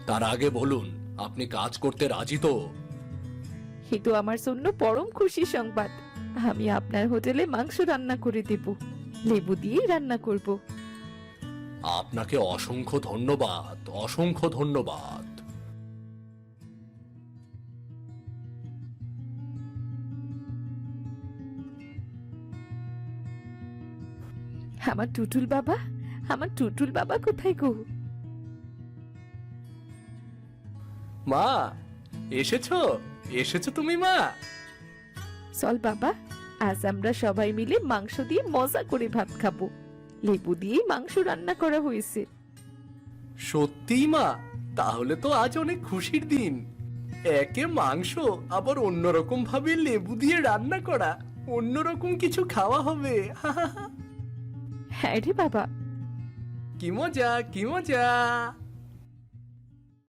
তার আগে বলুন, আপনি কাজ করতে রাজি তো? এ তো আমার জন্য পরম খুশি সংবাদ। আমি আপনার হোটেলে মাংস রান্না করে দেব, লেবু দিয়েই রান্না করব। আপনাকে অসংখ্য ধন্যবাদ, অসংখ্য ধন্যবাদ। আমার টুটুল বাবা, আমার টুটুল বাবা কোথায় গো? মা, এসেছো? এসেছো তুমি মা? চল বাবা, আজ আমরা সবাই মিলে মাংস দিয়ে মজা করে ভাত খাবো। লেবু দিয়েই মাংস রান্না করা হয়েছে। সত্যিই মা? তাহলে তো আজ অনেক খুশির দিন। একে মাংস, আবার অন্যরকম ভাবে লেবু দিয়ে রান্না করা। অন্যরকম কিছু খাওয়া হবে। হ্যাঁ রে বাবা। কি মজা কি মজা।